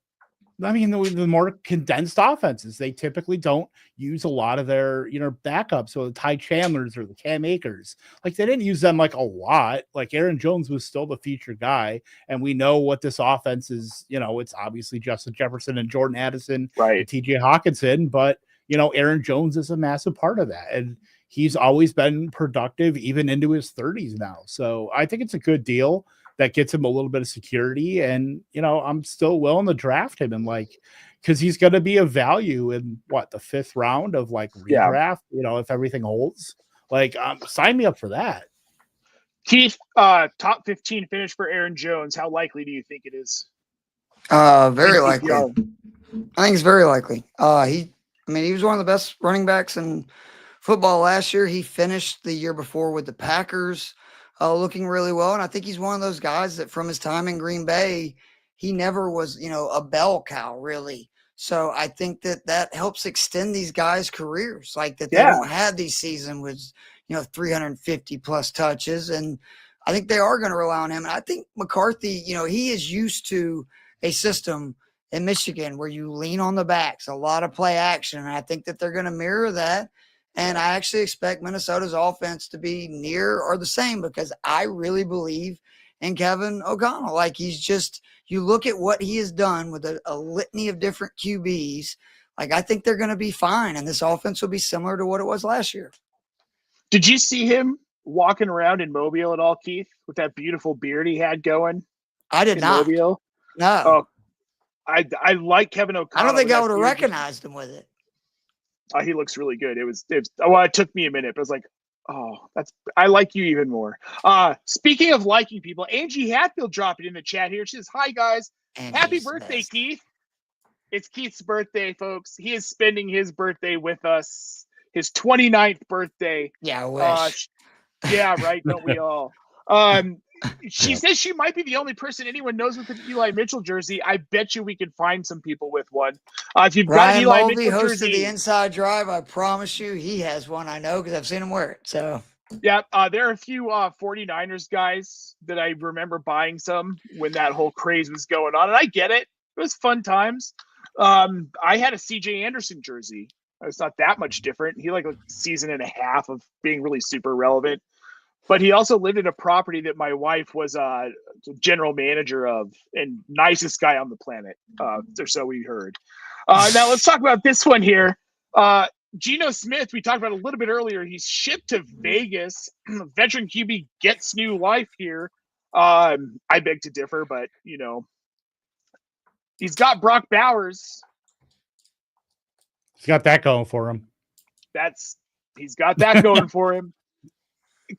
I mean, the more condensed offenses, they typically don't use a lot of their, backups. So the Ty Chandlers or the Cam Akers, like they didn't use them like a lot. Like Aaron Jones was still the feature guy. And we know what this offense is, it's obviously Justin Jefferson and Jordan Addison, right, and TJ Hawkinson, but Aaron Jones is a massive part of that. And he's always been productive even into his 30s now. So I think it's a good deal that gets him a little bit of security. And, I'm still willing to draft him and because he's going to be a value in the 5th round of redraft, if everything holds. Sign me up for that. Keith, top 15 finish for Aaron Jones. How likely do you think it is? Very likely. I think it's very likely. He was one of the best running backs in football last year. He finished the year before with the Packers, looking really well. And I think he's one of those guys that from his time in Green Bay, he never was, a bell cow really. So I think that helps extend these guys' careers, like that they don't have these seasons with, 350 plus touches. And I think they are going to rely on him. And I think McCarthy, he is used to a system in Michigan where you lean on the backs, a lot of play action. And I think that they're going to mirror that. And I actually expect Minnesota's offense to be near or the same because I really believe in Kevin O'Connell. Like you look at what he has done with a litany of different QBs. Like I think they're going to be fine. And this offense will be similar to what it was last year. Did you see him walking around in Mobile at all, Keith, with that beautiful beard he had going? I did in not. Mobile? No. Oh, I like Kevin O'Connell. I don't think with I that would have beard. recognized him with it. He looks really good. It took me a minute, but I was like, I like you even more. Speaking of liking people, Angie Hatfield dropped it in the chat here. She says, "Hi guys, happy birthday, Keith." It's Keith's birthday, folks. He is spending his birthday with us. His 29th birthday. Yeah, I wish. Yeah, right. Don't we all? She says she might be the only person anyone knows with an Eli Mitchell jersey. I bet you we can find some people with one. If you've got an Eli Mitchell hosted jersey, the Inside Drive. I promise you, he has one. I know because I've seen him wear it. So yeah, there are a few 49ers guys that I remember buying some when that whole craze was going on, and I get it. It was fun times. I had a CJ Anderson jersey. It's not that much different. He like a season and a half of being really super relevant. But he also lived in a property that my wife was a general manager of, and nicest guy on the planet, or so we heard. Now let's talk about this one here. Geno Smith, we talked about a little bit earlier. He's shipped to Vegas. Veteran QB gets new life here. I beg to differ, but he's got Brock Bowers. He's got that going for him. He's got that going for him.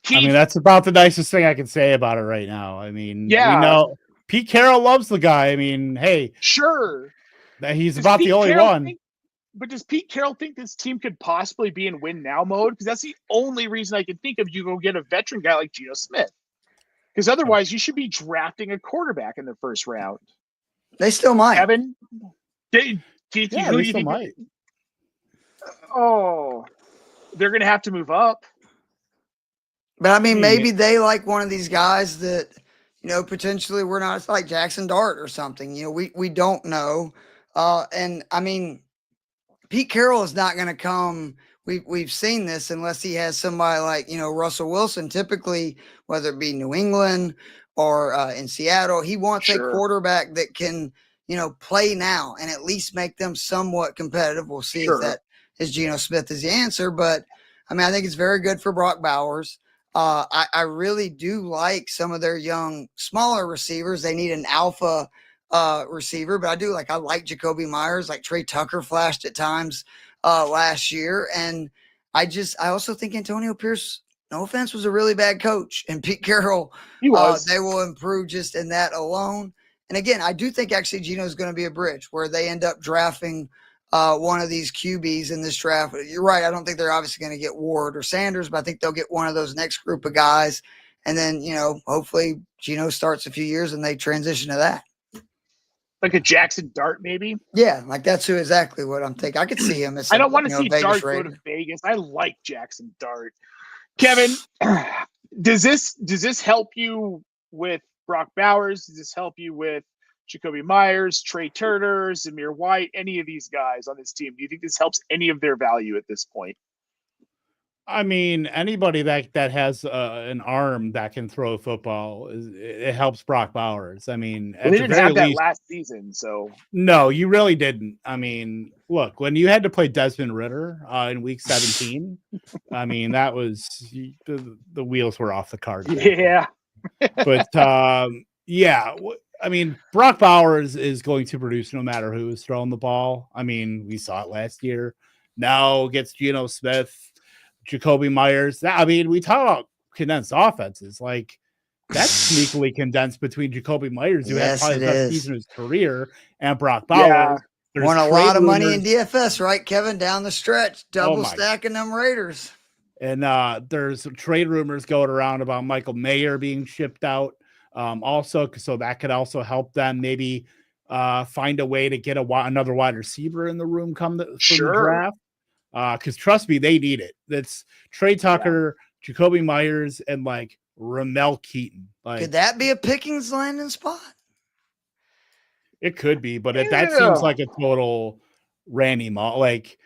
Keith, I mean, that's about the nicest thing I can say about it right now. I mean, yeah. We know Pete Carroll loves the guy. I mean, hey, sure, he's about the only one. But does Pete Carroll think this team could possibly be in win now mode? Because that's the only reason I can think of. You go get a veteran guy like Geno Smith, because otherwise you should be drafting a quarterback in the first round. They still might. Kevin, Keith, yeah, who they do you still think? Might. Oh, they're going to have to move up. But I mean, maybe they like one of these guys that, potentially we're not. It's like Jackson Dart or something. We don't know. And I mean, Pete Carroll is not going to come. We've seen this unless he has somebody like, Russell Wilson. Typically, whether it be New England or in Seattle, he wants a quarterback that can, play now and at least make them somewhat competitive. We'll see if that is Geno Smith is the answer. But I mean, I think it's very good for Brock Bowers. I really do like some of their young, smaller receivers. They need an alpha receiver, but I like Jacoby Myers, like Trey Tucker flashed at times last year. And I also think Antonio Pierce, no offense, was a really bad coach. And Pete Carroll, he was. They will improve just in that alone. And again, I do think actually Geno is going to be a bridge where they end up drafting one of these QBs in this draft. You're right. I don't think they're obviously going to get Ward or Sanders, but I think they'll get one of those next group of guys. And then, hopefully Geno starts a few years and they transition to that. Like a Jackson Dart, maybe? Yeah, like that's exactly what I'm thinking. I could see him as I don't want to see Vegas Dart go to Vegas. I like Jackson Dart. Kevin, does this help you with Brock Bowers? Does this help you with Jacoby Myers, Trey Turner, Zamir White, any of these guys on this team? Do you think this helps any of their value at this point? I mean, anybody that has an arm that can throw a football, it helps Brock Bowers. I mean, they didn't have that last season, so no, you really didn't. I mean, look, when you had to play Desmond Ridder in Week 17, I mean, that was the wheels were off the cart. Yeah, but yeah. I mean, Brock Bowers is going to produce no matter who is throwing the ball. I mean, we saw it last year. Now gets Geno Smith, Jacoby Myers. We talk about condensed offenses. Like, that's sneakily condensed between Jacoby Myers, who had probably the best season of his career, and Brock Bowers. Yeah. Won a lot of money in DFS, right, Kevin? Down the stretch, double stacking them Raiders. And there's trade rumors going around about Michael Mayer being shipped out. Also, so that could also help them maybe find a way to get another wide receiver in the room from the draft. Because trust me, they need it. That's Trey Tucker, Jacoby Myers, and like Ramel Keaton. Like, could that be a Pickens landing spot? It could be, but that seems like a total Randy Moss. Like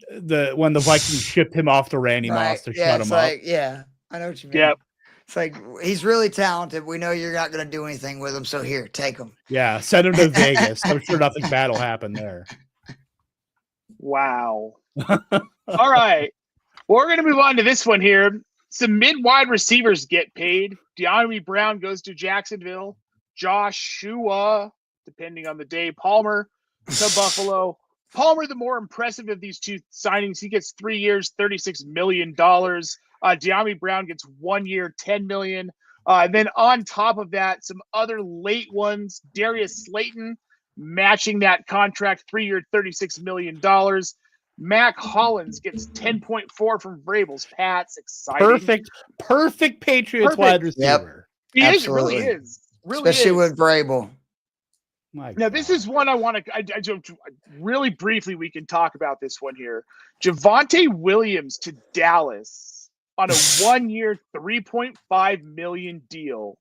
when the Vikings shipped him off to Randy Moss to shut him up. Yeah, I know what you mean. Yep. It's like, he's really talented. We know you're not going to do anything with him, so here, take him. Yeah, send him to Vegas. I'm sure nothing bad will happen there. Wow. All right. Well, we're going to move on to this one here. Some mid-wide receivers get paid. DeAndre Brown goes to Jacksonville. Joshua, depending on the day, Palmer to Buffalo. Palmer, the more impressive of these two signings. He gets 3 years, $36 million. DeAndre Brown gets 1 year, $10 million. And then on top of that, some other late ones. Darius Slayton matching that contract, 3 year, $36 million. Mac Hollins gets 10.4 from Vrabel's. Pats, exciting. Perfect Patriots wide receiver. He Absolutely. really is. Especially with Vrabel. Now, this is one I want to really briefly, we can talk about this one here. Javonte Williams to Dallas on a 1 year, $3.5 million deal.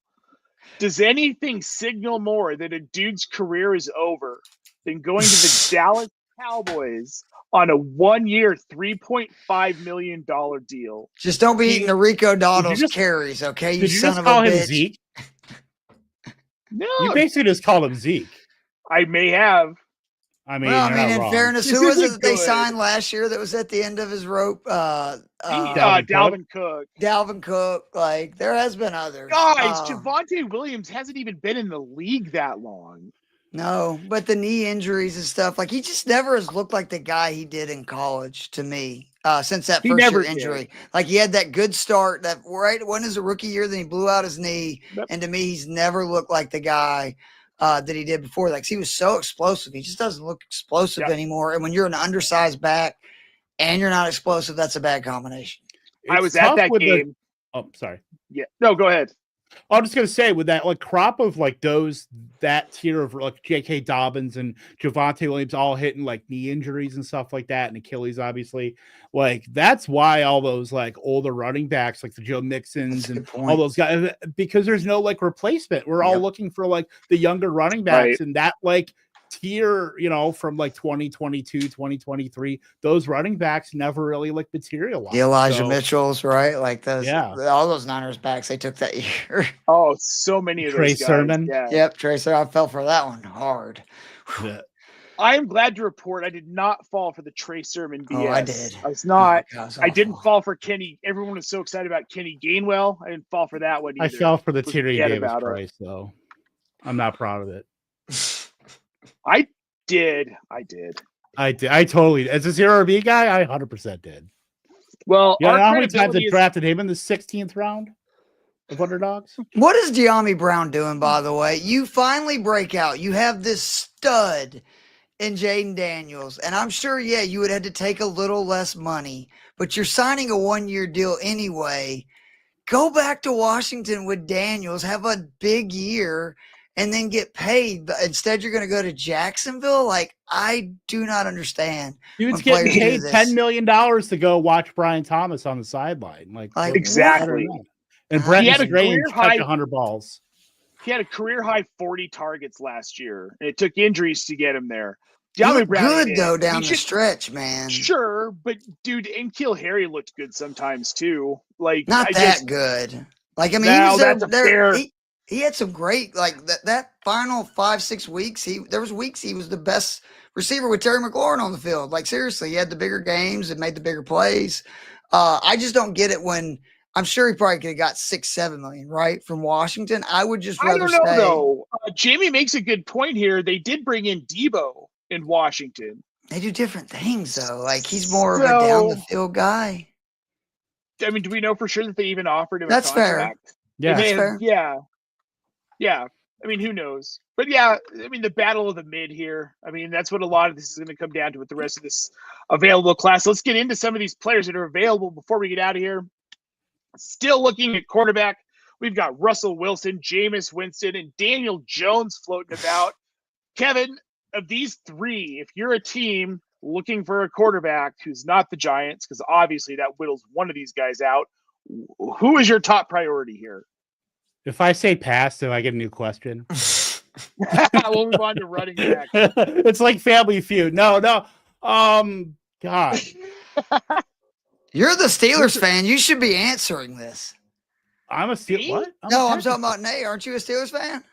Does anything signal more that a dude's career is over than going to the Dallas Cowboys on a 1 year, $3.5 million deal? Just don't be eating the Rico Dowdle's carries, okay? You son of a bitch. Zeke? No. You basically just called him Zeke. I may have. I mean, in fairness, who was it that they signed last year that was at the end of his rope? Dalvin Cook. Dalvin Cook. Like, there has been others. Guys, Javonte Williams hasn't even been in the league that long. No, but the knee injuries and stuff, like, he just never has looked like the guy he did in college to me since that first year injury. Like, he had that good start, that right when his rookie year, then he blew out his knee. Yep. And to me, he's never looked like the guy that he did before. Like, he was so explosive. He just doesn't look explosive anymore. And when you're an undersized back and you're not explosive, that's a bad combination. I was at that game. Sorry. Yeah. No, go ahead. I'm just gonna say, with that crop of that tier of J.K. Dobbins and Javonte Williams all hitting knee injuries and stuff like that, and Achilles, obviously, that's why all those older running backs like the Joe Mixons and all those guys, because there's no replacement. We're all looking for the younger running backs, and that tier, from 2022, 2023, those running backs never really materialized. The Elijah Mitchells, right? All those Niners backs they took that year. Oh, so many of those guys. Trey Sermon. Yeah. Yep, Trey Sermon. I fell for that one hard. Yeah. I am glad to report I did not fall for the Trey Sermon BS. Oh, I did. I was not. I didn't fall for Kenny. Everyone was so excited about Kenny Gainwell. I didn't fall for that one either. I fell for the Tyrion Davis price, though. I'm not proud of it. I did. I totally, as a 0RB guy, I 100% did. Well, how many times I drafted him in the 16th round of underdogs? What is De'Ami Brown doing, by the way? You finally break out. You have this stud in Jaden Daniels, and I'm sure, you would have to take a little less money, but you're signing a 1 year deal anyway. Go back to Washington with Daniels, have a big year, and then get paid. But instead, you're going to go to Jacksonville? I do not understand. Dude's getting paid $10 million to go watch Brian Thomas on the sideline. Exactly. And Brent Strange catch 100 balls. He had a career high 40 targets last year. And it took injuries to get him there. He looked good, though, down the stretch, man. Sure, but, dude, N'Keal Harry looked good sometimes, too. Not that good. He was there. He had some great, that final 5-6 weeks. There was weeks he was the best receiver with Terry McLaurin on the field. Seriously, he had the bigger games and made the bigger plays. I just don't get it when I'm sure he probably could have got $6-7 million, right, from Washington. I would just rather I don't know, though. Jamie makes a good point here. They did bring in Debo in Washington. They do different things, though. He's more of a down-the-field guy. I mean, do we know for sure that they even offered him a contract? Fair. Yeah, that's fair. Yeah. I mean, who knows? But the battle of the mid here. I mean, that's what a lot of this is going to come down to with the rest of this available class. Let's get into some of these players that are available before we get out of here. Still looking at quarterback. We've got Russell Wilson, Jameis Winston, and Daniel Jones floating about. Kevin, of these three, if you're a team looking for a quarterback who's not the Giants, because obviously that whittles one of these guys out, who is your top priority here? If I say pass, do I get a new question? We'll move on to running back. It's like Family Feud. No. God. You're the Steelers fan. You should be answering this. I'm a Steelers. What? I'm talking about Nate. Aren't you a Steelers fan?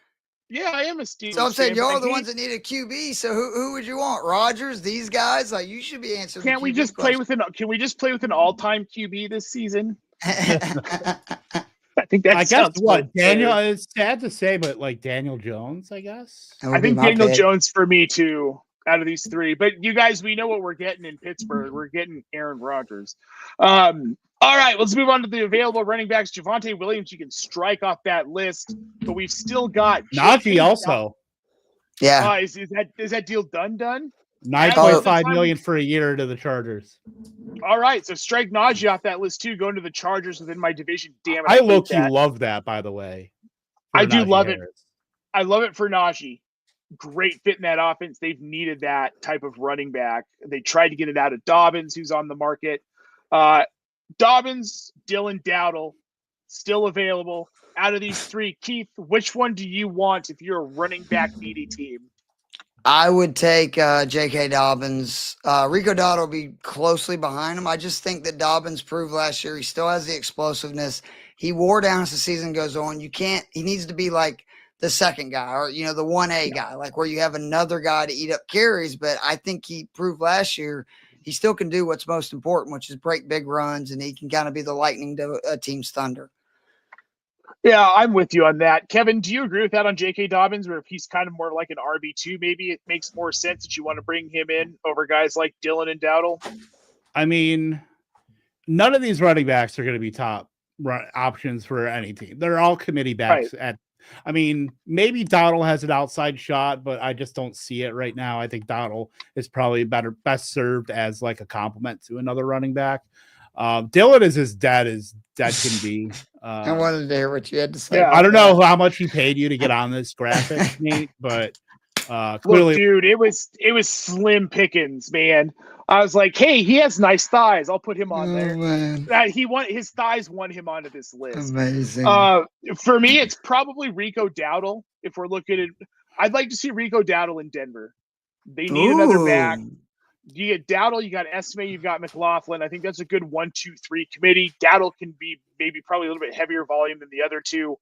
Yeah, I am a Steelers fan. So I'm saying you're the ones that need a QB. So who would you want? Rodgers? These guys? You should be answering. Can we just play with an all-time QB this season? I think that I guess sounds what fair. Daniel. It's sad to say, but like Daniel Jones, I guess. That would I be think my Daniel pick. Jones for me too. Out of these three, but you guys, we know what we're getting in Pittsburgh. We're getting Aaron Rodgers. All right, let's move on to the available running backs. Javonte Williams, you can strike off that list, but we've still got Najee also Yeah. Is that deal done? $9.5 million for a year to the Chargers. All right, so strike Najee off that list too. Going to the Chargers within my division. Damn it! I low-key love that, by the way. I do love Harris. it. I love it for Najee. Great fit in that offense. They've needed that type of running back. They tried to get it out of Dobbins, who's on the market. Dobbins, Dillon, Dowdle, still available. Out of these three, Keith, which one do you want if you're a running back needy team? I would take J.K. Dobbins. Rico Dowdle will be closely behind him. I just think that Dobbins proved last year he still has the explosiveness. He wore down as the season goes on. He needs to be like the second guy or, the 1A guy, like where you have another guy to eat up carries. But I think he proved last year he still can do what's most important, which is break big runs, and he can kind of be the lightning to a team's thunder. Yeah, I'm with you on that. Kevin, do you agree with that on J.K. Dobbins, where if he's kind of more like an RB2, maybe it makes more sense that you want to bring him in over guys like Dillon and Dowdle? I mean, none of these running backs are going to be top options for any team. They're all committee backs maybe Dowdle has an outside shot, but I just don't see it right now. I think Dowdle is probably best served as like a complement to another running back. Dillon is as dead can be. I wanted to hear what you had to say. Yeah, I don't know how much he paid you to get on this graphic, Nate, but clearly, look, dude, it was slim pickings, man. I was like, hey, he has nice thighs. I'll put him on there. Man. His thighs won him onto this list. Amazing. For me, it's probably Rico Dowdle. If we're looking at, I'd like to see Rico Dowdle in Denver. They need another back. You get Dowdle, you got Esme, you've got McLaughlin. I think that's a good 1-2-3 committee. Dowdle can be maybe probably a little bit heavier volume than the other two.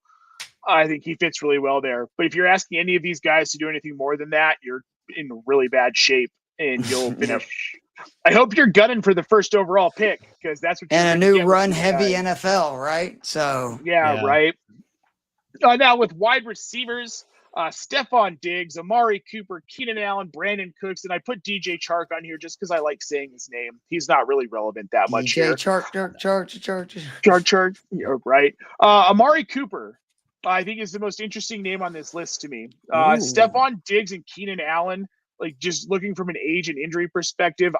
I think he fits really well there. But if you're asking any of these guys to do anything more than that, you're in really bad shape and you'll finish. I hope you're gunning for the first overall pick because that's what. And a new run-heavy NFL, right? So yeah. Right. Now with wide receivers. Stefon Diggs, Amari Cooper, Keenan Allen, Brandon Cooks, and I put DJ Chark on here just because I like saying his name. He's not really relevant that much here. Chark. You're right. Amari Cooper, I think is the most interesting name on this list to me. Stefon Diggs and Keenan Allen, like just looking from an age and injury perspective,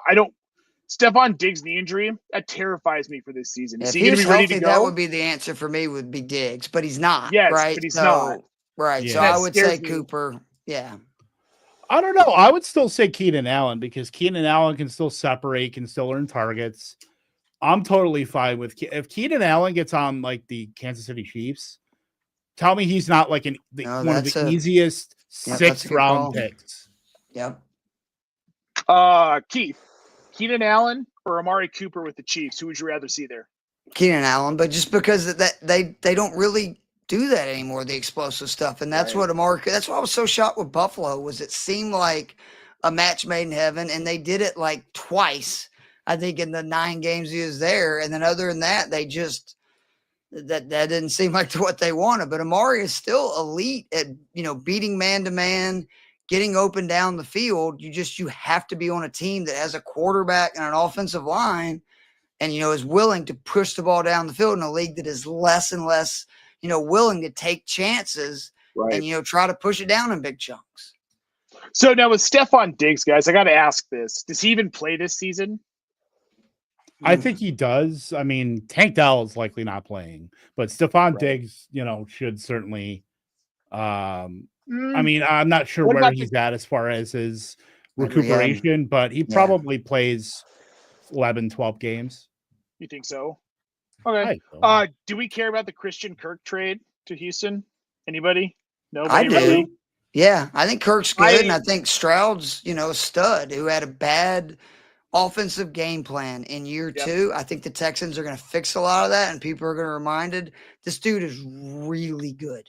Stefon Diggs knee injury, that terrifies me for this season. Is he going to be ready to go? That would be the answer for me would be Diggs, but he's not. Yes, right? But he's not. Right. Yeah. So I would say Cooper. Yeah. I don't know. I would still say Keenan Allen because Keenan Allen can still separate, can still earn targets. I'm totally fine with if Keenan Allen gets on like the Kansas City Chiefs. Tell me he's not like one of the easiest 6th round picks. Yep. Keith, Keenan Allen or Amari Cooper with the Chiefs? Who would you rather see there? Keenan Allen, but just because they don't really do that anymore, the explosive stuff. And that's what that's why I was so shocked with Buffalo was it seemed like a match made in heaven. And they did it like twice, I think, in the 9 games he was there. And then other than that, they just, that didn't seem like what they wanted. But Amari is still elite at, beating man to man, getting open down the field. You have to be on a team that has a quarterback and an offensive line and, is willing to push the ball down the field in a league that is less and less, willing to take chances and, try to push it down in big chunks. So now with Stefon Diggs, guys, I got to ask this. Does he even play this season? I think he does. I mean, Tank Dell is likely not playing, but Stefon Diggs, should certainly. I mean, I'm not sure where he's at as far as his recuperation, but he probably plays 11, 12 games. You think so? Okay. Do we care about the Christian Kirk trade to Houston? Anybody? Nobody I do. Really? Yeah, I think Kirk's good, and I think Stroud's, a stud who had a bad offensive game plan in year 2. I think the Texans are going to fix a lot of that, and people are going to be reminded this dude is really good.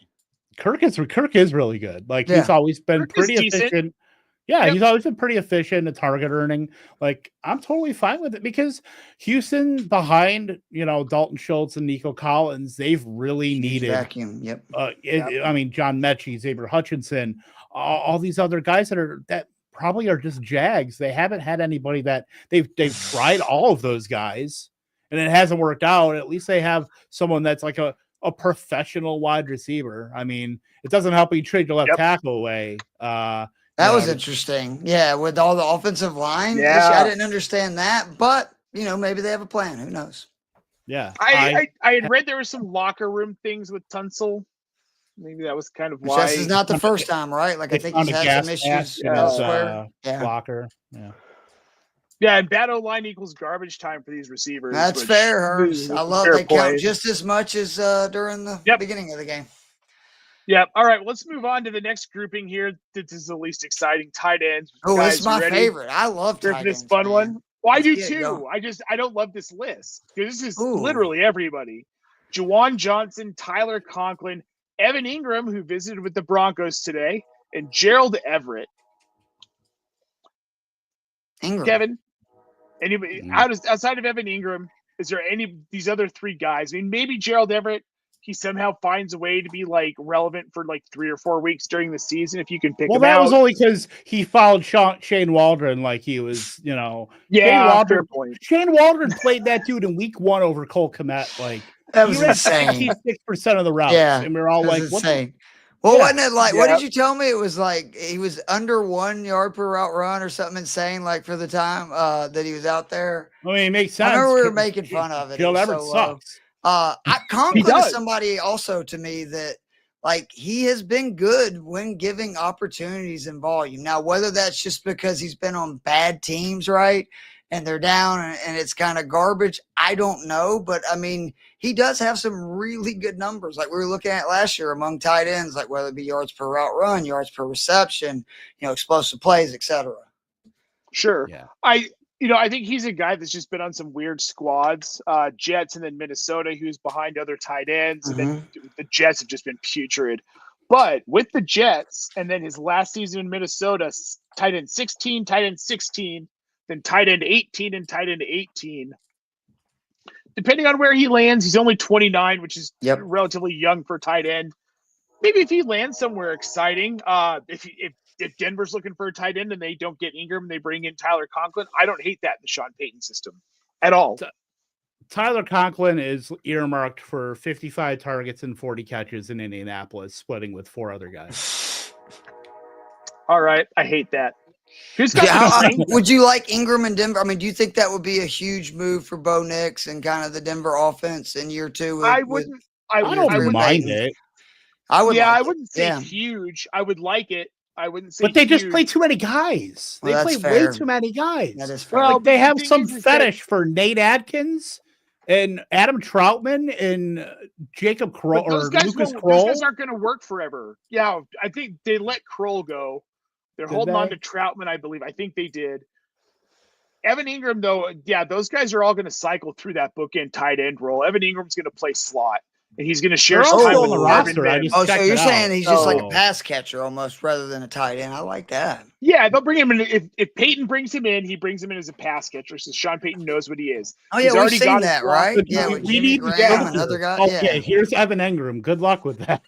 Kirk is really good. Like he's always been pretty efficient. Yeah, Yep. he's always been pretty efficient at target earning. Like, I'm totally fine with it because Houston behind, Dalton Schultz and Nico Collins, they've really needed vacuum. Yep. I mean, John Mechie, Xavier Hutchinson, all these other guys that probably are just Jags. They haven't had anybody that they've tried all of those guys and it hasn't worked out. At least they have someone that's like a professional wide receiver. I mean, it doesn't help you trade your left tackle away. That was interesting. Yeah, with all the offensive line issue, I didn't understand that, but maybe they have a plan. Who knows? Yeah. I had read there were some locker room things with Tunsil. Maybe that was kind of why. This is not the first time, right? Like, I think he's had some issues elsewhere. Locker. Yeah. Yeah, and bad O-line equals garbage time for these receivers. That's fair, Herbs. I love they count just as much as during the beginning of the game. Yep. All right, well, let's move on to the next grouping here. This is the least exciting, tight ends. Oh, this is my favorite. I love tight ends. This fun one. Well, I do too. I don't love this list because this is literally everybody. Juwan Johnson, Tyler Conklin, Evan Ingram, who visited with the Broncos today, and Gerald Everett. Kevin, anybody outside of Evan Ingram, is there any of these other three guys? I mean, maybe Gerald Everett. He somehow finds a way to be like relevant for like 3 or 4 weeks during the season. If you can pick him out. Well, that was only because he followed Shane Waldron like he was, Yeah, fair point. Shane Waldron played that dude in week 1 over Cole Kmet. Like that was insane. 66% of the routes. Yeah, and we were all like, insane. Well, wasn't it like, what did you tell me? It was like he was under 1 yard per route run or something insane, like for the time that he was out there. I mean, it makes sense. I remember we were making fun of it. Gerald Everett sucks. Conklin is somebody also to me that like he has been good when giving opportunities and volume. Now, whether that's just because he's been on bad teams, right? And they're down and it's kind of garbage. I don't know. But I mean, he does have some really good numbers. Like we were looking at last year among tight ends, like whether it be yards per route run, yards per reception, explosive plays, etc. Sure. Yeah. I think he's a guy that's just been on some weird squads, Jets and then Minnesota, who's behind other tight ends. And then the Jets have just been putrid. But with the Jets and then his last season in Minnesota, tight end 16, tight end 16, then tight end 18 and tight end 18. Depending on where he lands, he's only 29, which is relatively young for tight end. Maybe if he lands somewhere exciting, if Denver's looking for a tight end and they don't get Ingram and they bring in Tyler Conklin, I don't hate that in the Sean Payton system at all. Tyler Conklin is earmarked for 55 targets and 40 catches in Indianapolis, splitting with 4 other guys. All right. I hate that. Would you like Ingram in Denver? I mean, do you think that would be a huge move for Bo Nix and kind of the Denver offense in year 2? I wouldn't mind it. I wouldn't say huge. I would like it. I wouldn't say. But they just play too many guys. They play way too many guys. That is fair. Well, like they have some fetish for Nate Adkins and Adam Troutman and Jacob Kroll or Lucas Kroll. Those guys aren't going to work forever. Yeah, I think they let Kroll go. They're holding on to Troutman, I believe. I think they did. Evan Ingram, though, those guys are all going to cycle through that bookend tight end role. Evan Ingram's going to play slot, and he's going to share some time with Marvin Mims. So you're saying he's just like a pass catcher almost rather than a tight end. I like that. Yeah, they'll bring him in. If Peyton brings him in, he brings him in as a pass catcher, so Sean Payton knows what he is. Oh, yeah, we've seen that, right? Yeah, we need to get another guy. Okay, here's Evan Ingram. Good luck with that.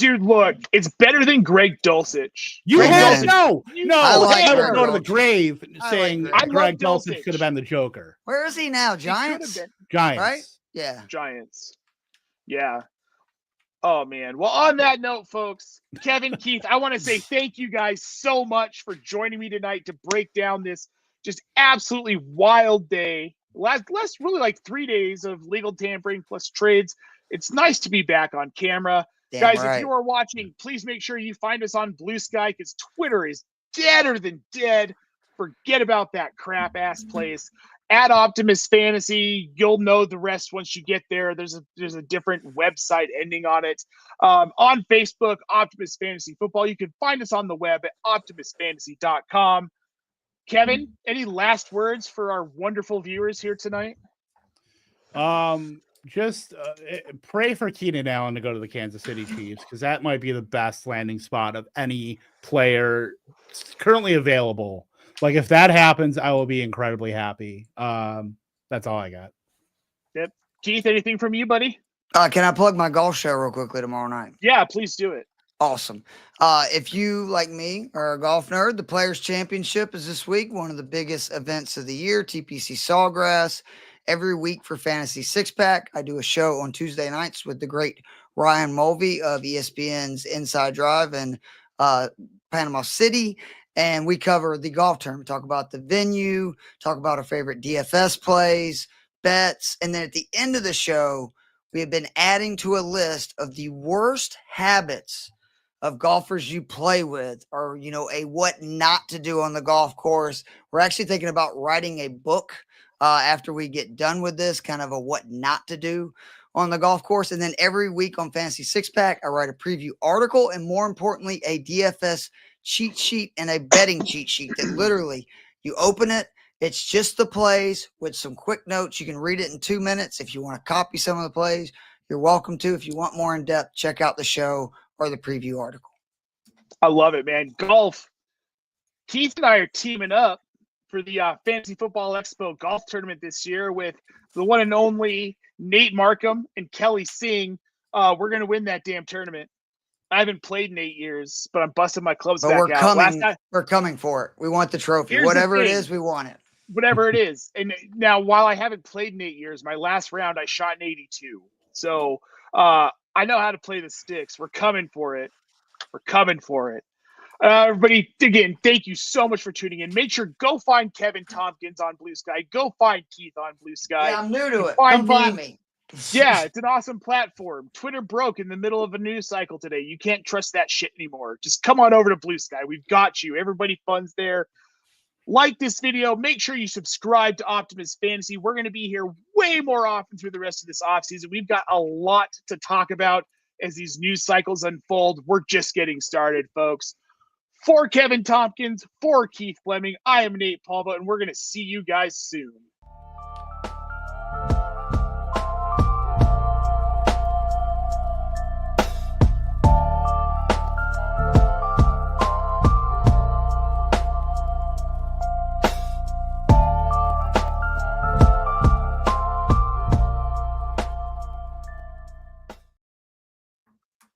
Look, it's better than Greg Dulcich. No. I would go to the grave saying Greg Dulcich could have been the Joker. Where is he now? Giants? Giants. Right? Yeah. Giants. Yeah. Oh, man. Well, on that note, folks, Kevin, Keith, I want to say thank you guys so much for joining me tonight to break down this just absolutely wild day. Last really like 3 days of legal tampering plus trades. It's nice to be back on camera. Guys, if you are watching, please make sure you find us on Blue Sky because Twitter is deader than dead. Forget about that crap-ass place. At Optimus Fantasy, you'll know the rest once you get there. There's a different website ending on it. On Facebook, Optimus Fantasy Football. You can find us on the web at optimusfantasy.com. Kevin, any last words for our wonderful viewers here tonight? just pray for Keenan Allen to go to the Kansas City Chiefs, because that might be the best landing spot of any player currently available. Like, if that happens, I will be incredibly happy. That's all I got. Yep. Keith, anything from you, buddy? Can I plug my golf show real quickly tomorrow night? Yeah, please do it. Awesome. If you, like me, are a golf nerd, the Players Championship is this week, one of the biggest events of the year, TPC Sawgrass. Every week for Fantasy Six Pack, I do a show on Tuesday nights with the great Ryan Mulvey of ESPN's Inside Drive in Panama City. And we cover the golf tournament, talk about the venue, talk about our favorite DFS plays, bets. And then at the end of the show, we have been adding to a list of the worst habits of golfers you play with, or, you know, a what not to do on the golf course. We're actually thinking about writing a book after we get done with this, kind of a what not to do on the golf course. And then every week on Fantasy Six Pack, I write a preview article, and more importantly, a DFS cheat sheet and a betting cheat sheet that literally you open it. It's just the plays with some quick notes. You can read it in 2 minutes. If you want to copy some of the plays, you're welcome to. If you want more in depth, check out the show or the preview article. I love it, man. Golf. Keith and I are teaming up for the Fantasy Football Expo golf tournament this year with the one and only Nate Markham and Kelly Singh. We're going to win that damn tournament. I haven't played in 8 years, but I'm busting my clubs back out. We're coming for it. We want the trophy. Here's Whatever the it thing. is, we want it. Whatever it is. And now, while I haven't played in 8 years, my last round I shot in 82. So I know how to play the sticks. We're coming for it. We're coming for it. Everybody, again, thank you so much for tuning in. Make sure go find Kevin Tompkins on Blue Sky. Go find Keith on Blue Sky. Yeah, I'm new to it. Come Come find me. Yeah, it's an awesome platform. Twitter broke in the middle of a news cycle today. You can't trust that shit anymore. Just come on over to Blue Sky. We've got you. Everybody fun's there. Like this video. Make sure you subscribe to Optimus Fantasy. We're going to be here way more often through the rest of this offseason. We've got a lot to talk about as these news cycles unfold. We're just getting started, folks. For Kevin Tompkins, for Keith Fleming, I am Nate Palva, and we're going to see you guys soon.